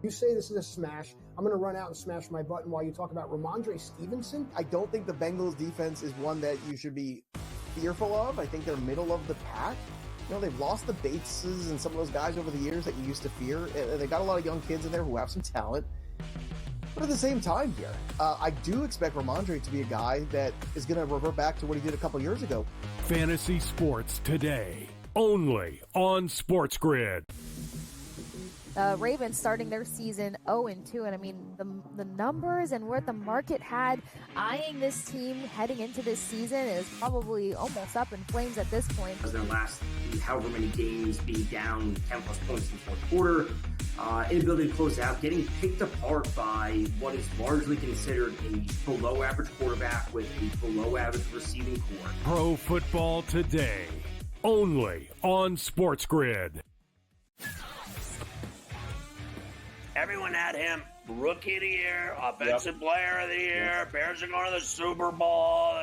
E: You say this is a smash. I'm going to run out and smash my button while you talk about Ramondre Stevenson.
F: I don't think the Bengals defense is one that you should be fearful of. I think they're middle of the pack. They've lost the Bateses and some of those guys over the years that you used to fear. They got a lot of young kids in there who have some talent. But at the same time here, I do expect Ramondre to be a guy that is going to revert back to what he did a couple years ago.
G: Fantasy Sports Today, only on SportsGrid.
H: Ravens starting their season 0-2, and I mean the numbers and what the market had eyeing this team heading into this season is probably almost up in flames at this point.
I: Their last however many games being down 10 plus points in the fourth quarter, inability to close out, getting picked apart by what is largely considered a below average quarterback with a below average receiving core.
G: Pro Football Today, only on SportsGrid.
J: Everyone had him rookie of the year, offensive player of the year. Bears are going to the Super Bowl.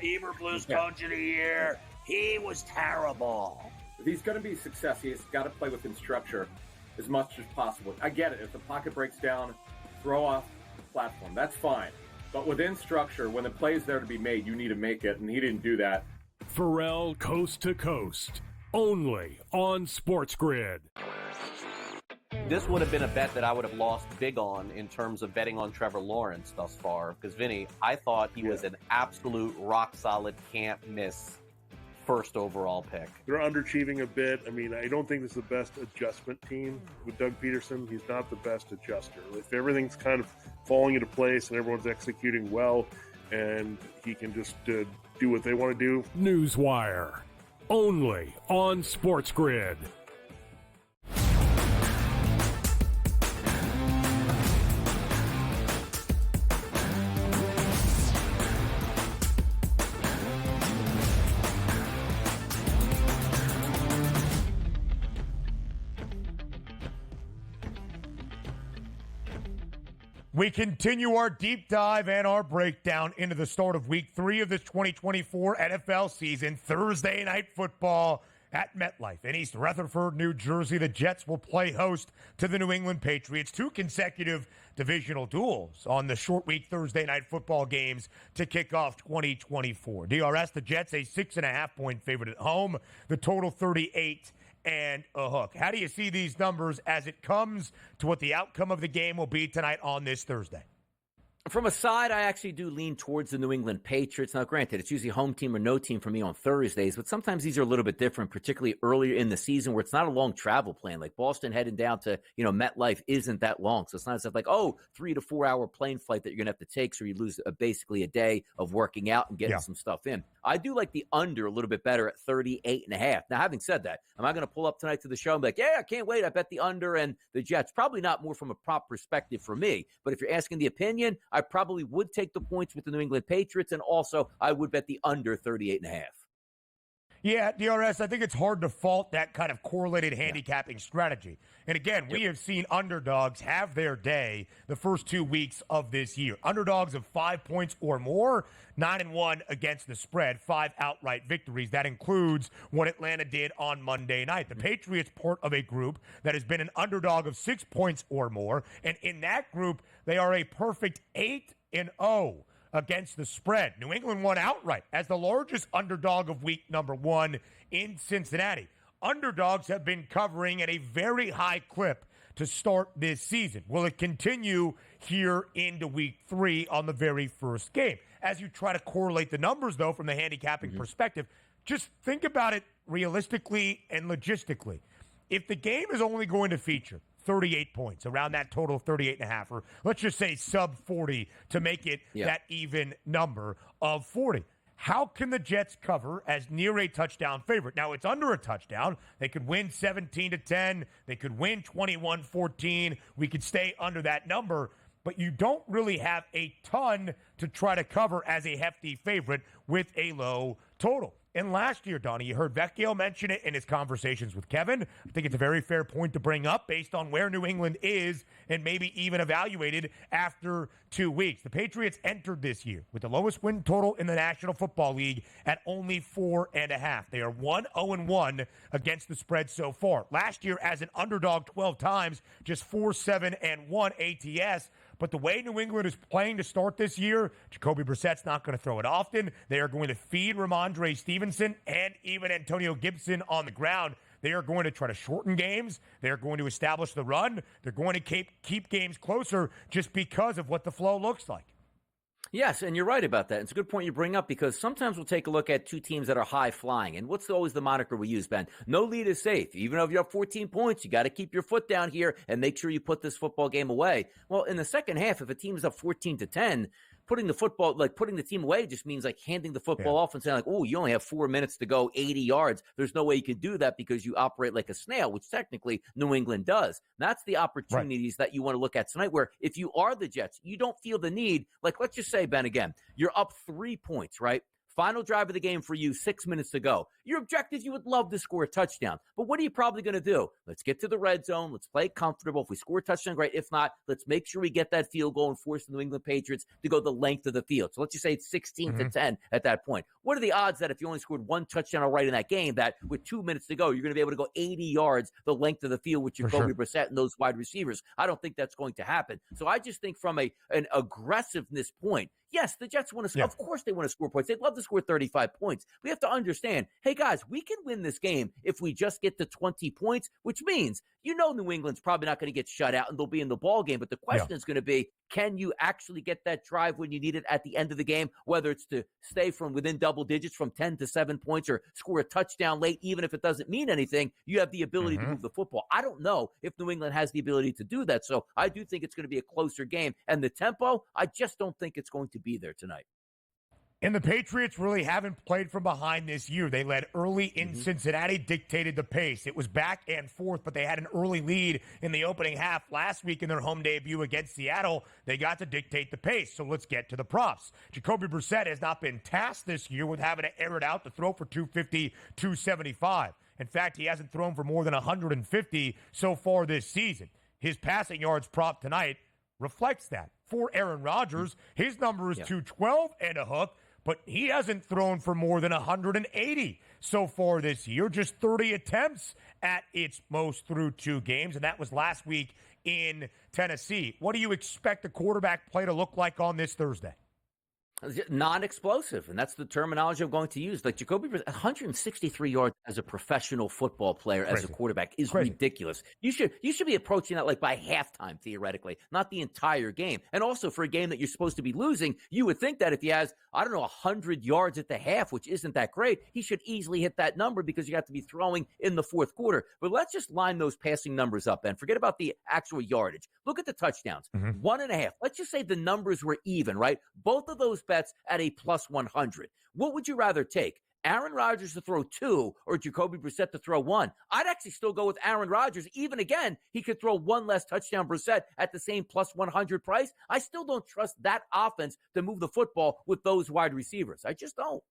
J: Eberflus coach of the year. He was terrible.
K: If he's going to be successful, he's got to play within structure as much as possible. I get it. If the pocket breaks down, throw off the platform. That's fine. But within structure, when the play is there to be made, you need to make it, and he didn't do that.
G: Pharrell Coast to Coast, only on SportsGrid.
A: This would have been a bet that I would have lost big on in terms of betting on Trevor Lawrence thus far. Because, Vinny, I thought he was an absolute rock-solid, can't-miss first overall pick.
L: They're underachieving a bit. I mean, I don't think this is the best adjustment team with Doug Peterson. He's not the best adjuster. If everything's kind of falling into place and everyone's executing well and he can just do what they want to do.
G: Newswire, only on SportsGrid.
C: We continue our deep dive and our breakdown into the start of week 3 of this 2024 NFL season. Thursday Night Football at MetLife in East Rutherford, New Jersey. The Jets will play host to the New England Patriots. 2 consecutive divisional duels on the short week Thursday night football games to kick off 2024. DRS, the Jets, a 6.5-point favorite at home. The total 38 and a hook. How do you see these numbers as it comes to what the outcome of the game will be tonight on this Thursday?
D: From a side, I actually do lean towards the New England Patriots. Now, granted, it's usually home team or no team for me on Thursdays, but sometimes these are a little bit different, particularly earlier in the season where it's not a long travel plan. Like Boston heading down to, MetLife isn't that long. So it's not stuff like, 3 to 4 hour plane flight that you're going to have to take. So you lose basically a day of working out and getting some stuff in. I do like the under a little bit better at 38.5. Now, having said that, am I going to pull up tonight to the show and be like, I can't wait. I bet the under and the Jets. Probably not more from a prop perspective for me. But if you're asking the opinion, I probably would take the points with the New England Patriots, and also I would bet the under 38.5.
C: Yeah, DRS, I think it's hard to fault that kind of correlated handicapping strategy. And again, we have seen underdogs have their day the first 2 weeks of this year. Underdogs of 5 points or more, 9-1 against the spread, 5 outright victories. That includes what Atlanta did on Monday night. The Patriots part of a group that has been an underdog of 6 points or more. And in that group, they are a perfect 8-0 against the spread. New England won outright as the largest underdog of week number 1 in Cincinnati. Underdogs have been covering at a very high clip to start this season. Will it continue here into week 3 on the very first game? As you try to correlate the numbers, though, from the handicapping perspective, just think about it realistically and logistically. If the game is only going to feature 38 points, around that total of 38.5, or let's just say sub 40 to make it that even number of 40. How can the Jets cover as near a touchdown favorite? Now, it's under a touchdown. They could win 17-10. They could win 21-14. We could stay under that number, but you don't really have a ton to try to cover as a hefty favorite with a low total. And last year, Donnie, you heard Vecchio mention it in his conversations with Kevin. I think it's a very fair point to bring up based on where New England is and maybe even evaluated after 2 weeks. The Patriots entered this year with the lowest win total in the National Football League at only 4.5. They are 1-0-1 against the spread so far. Last year, as an underdog 12 times, just 4-7-1 ATS. But the way New England is playing to start this year, Jacoby Brissett's not going to throw it often. They are going to feed Ramondre Stevenson and even Antonio Gibson on the ground. They are going to try to shorten games. They are going to establish the run. They're going to keep games closer just because of what the flow looks like.
D: Yes, and you're right about that. It's a good point you bring up because sometimes we'll take a look at 2 teams that are high flying. And what's always the moniker we use, Ben? No lead is safe. Even if you have 14 points, you got to keep your foot down here and make sure you put this football game away. Well, in the second half, if a team is up 14-10, putting the team away just means like handing the football off and saying like, oh, you only have 4 minutes to go 80 yards. There's no way you can do that because you operate like a snail, which technically New England does. That's the opportunities that you want to look at tonight where if you are the Jets, you don't feel the need. Like, let's just say, Ben, again, you're up 3 points, right? Final drive of the game for you, 6 minutes to go. Your objective, you would love to score a touchdown. But what are you probably going to do? Let's get to the red zone. Let's play comfortable. If we score a touchdown, great. If not, let's make sure we get that field goal and force the New England Patriots to go the length of the field. So let's just say it's 16-10 at that point. What are the odds that if you only scored 1 touchdown right in that game, that with 2 minutes to go, you're going to be able to go 80 yards the length of the field with Jacoby Brissett and those wide receivers? I don't think that's going to happen. So I just think from an aggressiveness point, yes, the Jets want to score. Of course they want to score points. They'd love to score 35 points. We have to understand, hey, guys, we can win this game if we just get to 20 points, which means New England's probably not going to get shut out and they'll be in the ball game. But the question is going to be, can you actually get that drive when you need it at the end of the game, whether it's to stay from within double digits from 10 to 7 points or score a touchdown late, even if it doesn't mean anything, you have the ability to move the football. I don't know if New England has the ability to do that. So I do think it's going to be a closer game. And the tempo, I just don't think it's going to be there tonight.
C: And the Patriots really haven't played from behind this year. They led early in Cincinnati, dictated the pace. It was back and forth, but they had an early lead in the opening half last week in their home debut against Seattle. They got to dictate the pace. So let's get to the props. Jacoby Brissett has not been tasked this year with having to air it out to throw for 250, 275. In fact, he hasn't thrown for more than 150 so far this season. His passing yards prop tonight reflects that. For Aaron Rodgers, his number is 212 and a hook. but he hasn't thrown for more than 180 so far this year, just 30 attempts at its most through 2 games, and that was last week in Tennessee. What do you expect the quarterback play to look like on this Thursday?
D: Non-explosive, and that's the terminology I'm going to use. Like Jacoby, 163 yards as a professional football player, as a quarterback, is ridiculous. You should be approaching that like by halftime, theoretically, not the entire game. And also for a game that you're supposed to be losing, you would think that if he has, 100 yards at the half, which isn't that great, he should easily hit that number because you have to be throwing in the fourth quarter. But let's just line those passing numbers up and forget about the actual yardage. Look at the touchdowns, 1.5. Let's just say the numbers were even, right? Both of those bets at a plus 100. What would you rather take? Aaron Rodgers to throw 2 or Jacoby Brissett to throw 1? I'd actually still go with Aaron Rodgers. Even again, he could throw 1 less touchdown Brissett at the same plus 100 price. I still don't trust that offense to move the football with those wide receivers. I just don't.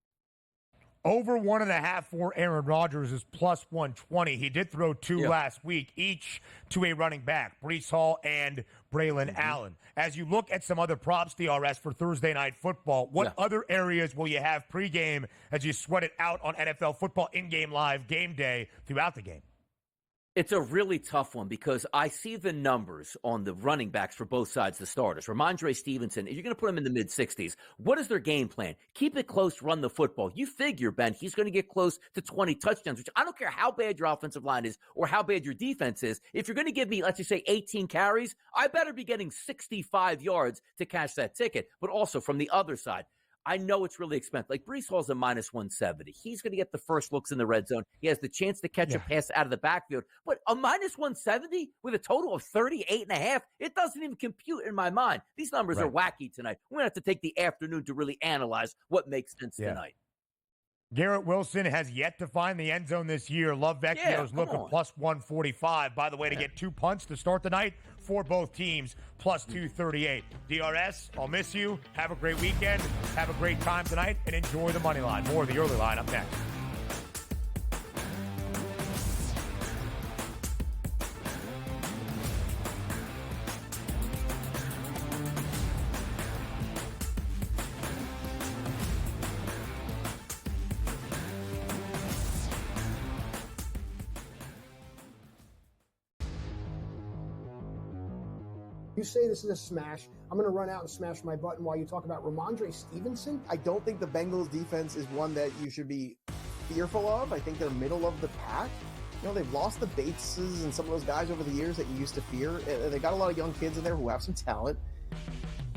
C: Over 1.5 for Aaron Rodgers is plus 120. He did throw 2 last week, each to a running back, Breece Hall and Braylon Allen. As you look at some other props, DRS, for Thursday Night Football, what other areas will you have pregame as you sweat it out on NFL football in-game live game day throughout the game?
D: It's a really tough one because I see the numbers on the running backs for both sides, the starters. Ramondre Stevenson, you're going to put him in the mid-60s. What is their game plan? Keep it close, run the football. You figure, Ben, he's going to get close to 20 touchdowns, which I don't care how bad your offensive line is or how bad your defense is. If you're going to give me, let's just say, 18 carries, I better be getting 65 yards to cash that ticket. But also from the other side, I know it's really expensive. Like Breece Hall's a minus 170. He's going to get the first looks in the red zone. He has the chance to catch a pass out of the backfield. But a minus 170 with a total of 38.5, it doesn't even compute in my mind. These numbers are wacky tonight. We're going to have to take the afternoon to really analyze what makes sense tonight.
C: Garrett Wilson has yet to find the end zone this year. Love Vecchio's looking plus 145. By the way, to get 2 punts to start the night for both teams, plus 238. DRS, I'll miss you. Have a great weekend. Have a great time tonight, and enjoy the money line. More of the early line up next.
E: You say this is a smash. I'm going to run out and smash my button while you talk about Ramondre Stevenson.
F: I don't think the Bengals defense is one that you should be fearful of. I think they're middle of the pack. They've lost the Bateses and some of those guys over the years that you used to fear. They got a lot of young kids in there who have some talent.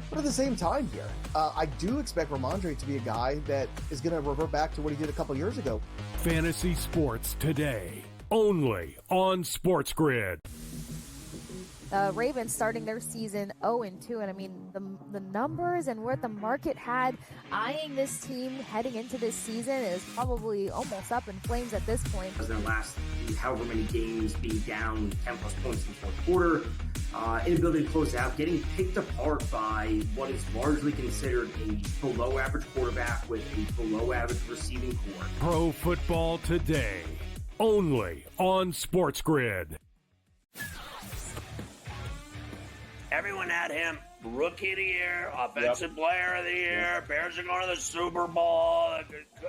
F: But at the same time here, I do expect Ramondre to be a guy that is going to revert back to what he did a couple years ago.
G: Fantasy Sports Today, only on SportsGrid.
H: Ravens starting their season 0-2, and I mean the numbers and what the market had eyeing this team heading into this season is probably almost up in flames at this point.
I: Their last however many games being down 10 plus points in the fourth quarter, inability to close out, getting picked apart by what is largely considered a below average quarterback with a below average receiving core.
G: Pro Football Today, only on SportsGrid.
J: Everyone had him rookie of the year, offensive player of the year. Bears are going to the Super Bowl.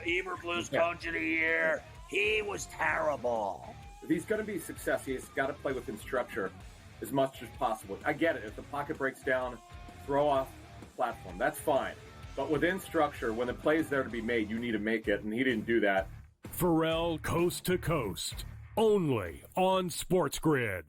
J: Eberflus coach of the year. He was terrible.
K: If he's going to be success, he's got to play within structure as much as possible. I get it. If the pocket breaks down, throw off the platform. That's fine. But within structure, when the play's there to be made, you need to make it, and he didn't do that.
G: Pharrell Coast to Coast, only on SportsGrid.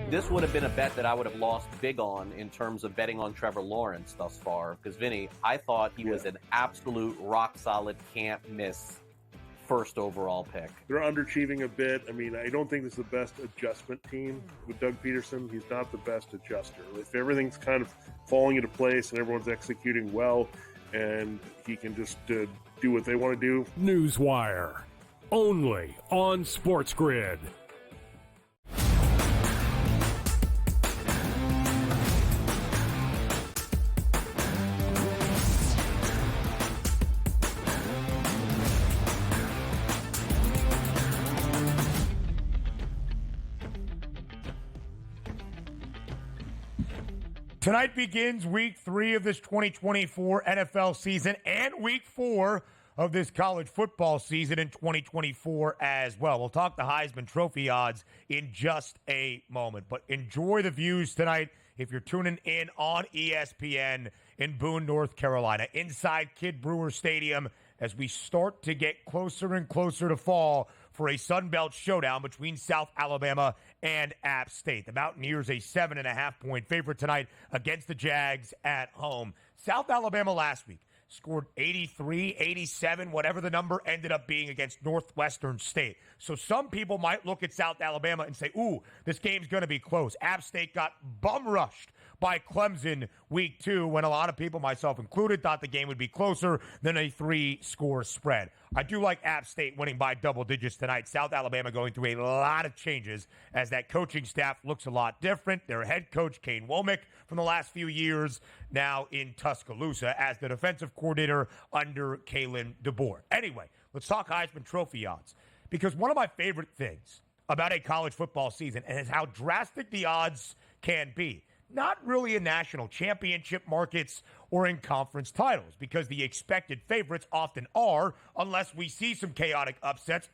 A: This would have been a bet that I would have lost big on in terms of betting on Trevor Lawrence thus far. Because, Vinny, I thought he was an absolute rock-solid, can't-miss first overall pick.
L: They're underachieving a bit. I mean, I don't think this is the best adjustment team with Doug Peterson. He's not the best adjuster. If everything's kind of falling into place and everyone's executing well and he can just do what they want to do.
G: Newswire, only on SportsGrid.
C: Tonight begins week 3 of this 2024 NFL season and week 4 of this college football season in 2024 as well. We'll talk the Heisman Trophy odds in just a moment, but enjoy the views tonight if you're tuning in on ESPN in Boone, North Carolina, inside Kid Brewer Stadium as we start to get closer and closer to fall for a Sun Belt showdown between South Alabama and App State. The Mountaineers a 7.5-point favorite tonight against the Jags at home. South Alabama last week scored 83, 87, whatever the number ended up being against Northwestern State. So some people might look at South Alabama and say, ooh, this game's going to be close. App State got bum-rushed by Clemson week 2 when a lot of people, myself included, thought the game would be closer than a 3-score spread. I do like App State winning by double digits tonight. South Alabama going through a lot of changes as that coaching staff looks a lot different. Their head coach, Kane Womack, from the last few years, now in Tuscaloosa as the defensive coordinator under Kalen DeBoer. Anyway, let's talk Heisman Trophy odds, because one of my favorite things about a college football season is how drastic the odds can be. Not really in national championship markets or in conference titles, because the expected favorites often are, unless we see some chaotic upsets,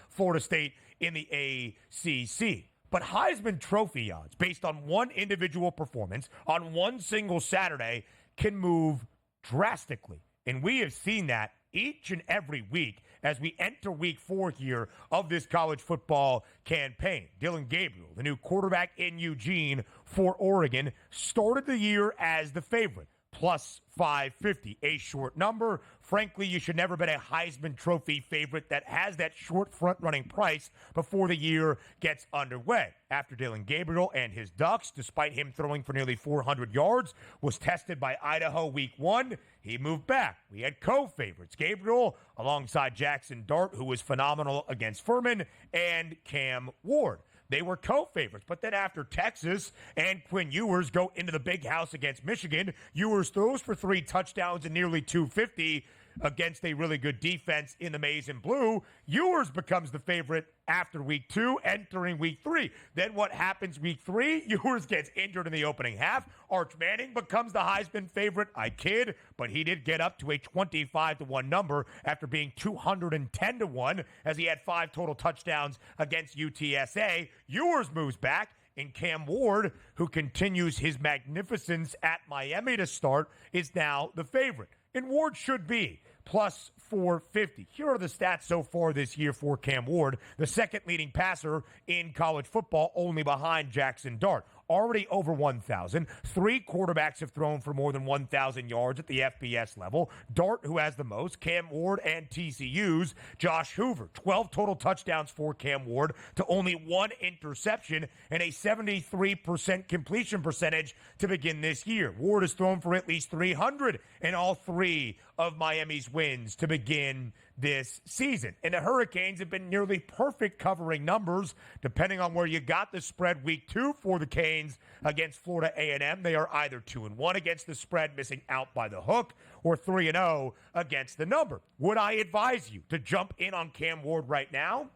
C: Florida State in the ACC. But Heisman Trophy odds, based on one individual performance on one single Saturday, can move drastically. And we have seen that each and every week as we enter week 4 here of this college football campaign. Dillon Gabriel, the new quarterback in Eugene for Oregon, started the year as the favorite, plus 550, a short number. Frankly, you should never bet a Heisman Trophy favorite that has that short front-running price before the year gets underway. After Dillon Gabriel and his Ducks, despite him throwing for nearly 400 yards, was tested by Idaho week 1, he moved back. We had co-favorites, Gabriel alongside Jackson Dart, who was phenomenal against Furman, and Cam Ward. They were co-favorites, but then after Texas and Quinn Ewers go into the big house against Michigan, Ewers throws for 3 touchdowns and nearly 250 against a really good defense in the maize and blue. Ewers becomes the favorite after week 2, entering week 3. Then what happens week 3? Ewers gets injured in the opening half. Arch Manning becomes the Heisman favorite. I kid, but he did get up to a 25-1 number after being 210-1 as he had 5 total touchdowns against UTSA. Ewers moves back, and Cam Ward, who continues his magnificence at Miami to start, is now the favorite. And Ward should be plus 450. Here are the stats so far this year for Cam Ward, the second leading passer in college football, only behind Jackson Dart. Already over 1,000. 3 quarterbacks have thrown for more than 1,000 yards at the FBS level. Dart, who has the most, Cam Ward, and TCU's Josh Hoover. 12 total touchdowns for Cam Ward to only 1 interception and a 73% completion percentage to begin this year. Ward has thrown for at least 300 in all 3 of Miami's wins to begin this season. And the Hurricanes have been nearly perfect covering numbers, depending on where you got the spread week 2 for the Canes against Florida A&M. They are either 2-1 against the spread, missing out by the hook, or 3-0 against the number. Would I advise you to jump in on Cam Ward right now?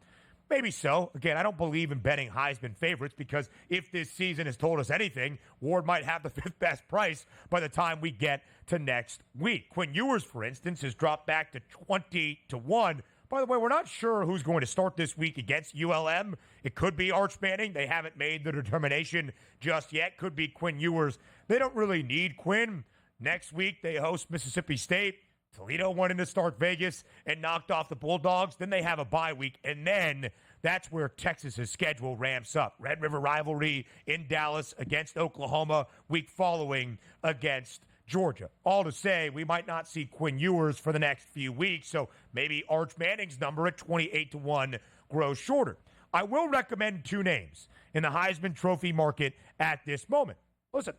C: Maybe so. Again, I don't believe in betting Heisman favorites, because if this season has told us anything, Ward might have the 5th best price by the time we get to next week. Quinn Ewers, for instance, has dropped back to 20-1. By the way, we're not sure who's going to start this week against ULM. It could be Arch Manning. They haven't made the determination just yet. Could be Quinn Ewers. They don't really need Quinn. Next week, they host Mississippi State. Toledo went in to start Vegas and knocked off the Bulldogs. Then they have a bye week, and then that's where Texas's schedule ramps up. Red River rivalry in Dallas against Oklahoma, week following against Georgia. All to say, we might not see Quinn Ewers for the next few weeks, so maybe Arch Manning's number at 28-1 grows shorter. I will recommend 2 names in the Heisman Trophy market at this moment. Listen,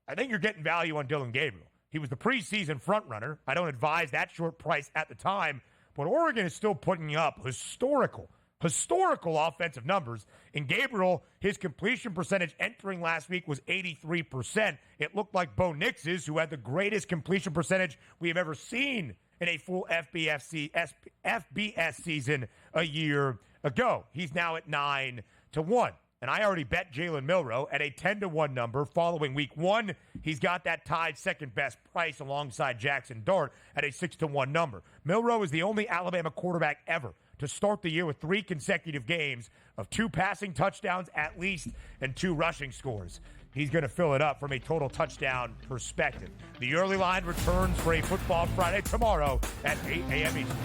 C: I think you're getting value on Dillon Gabriel. He was the preseason frontrunner. I don't advise that short price at the time, but Oregon is still putting up historical offensive numbers. In Gabriel, his completion percentage entering last week was 83%. It looked like Bo Nix's, who had the greatest completion percentage we have ever seen in a full FBS season a year ago. He's now at 9-1. And I already bet Jalen Milroe at a 10-1 number following week 1. He's got that tied second best price alongside Jackson Dart at a 6-1 number. Milroe is the only Alabama quarterback ever to start the year with 3 consecutive games of 2 passing touchdowns at least and 2 rushing scores. He's going to fill it up from a total touchdown perspective. The early line returns for a Football Friday tomorrow at 8 a.m. Eastern.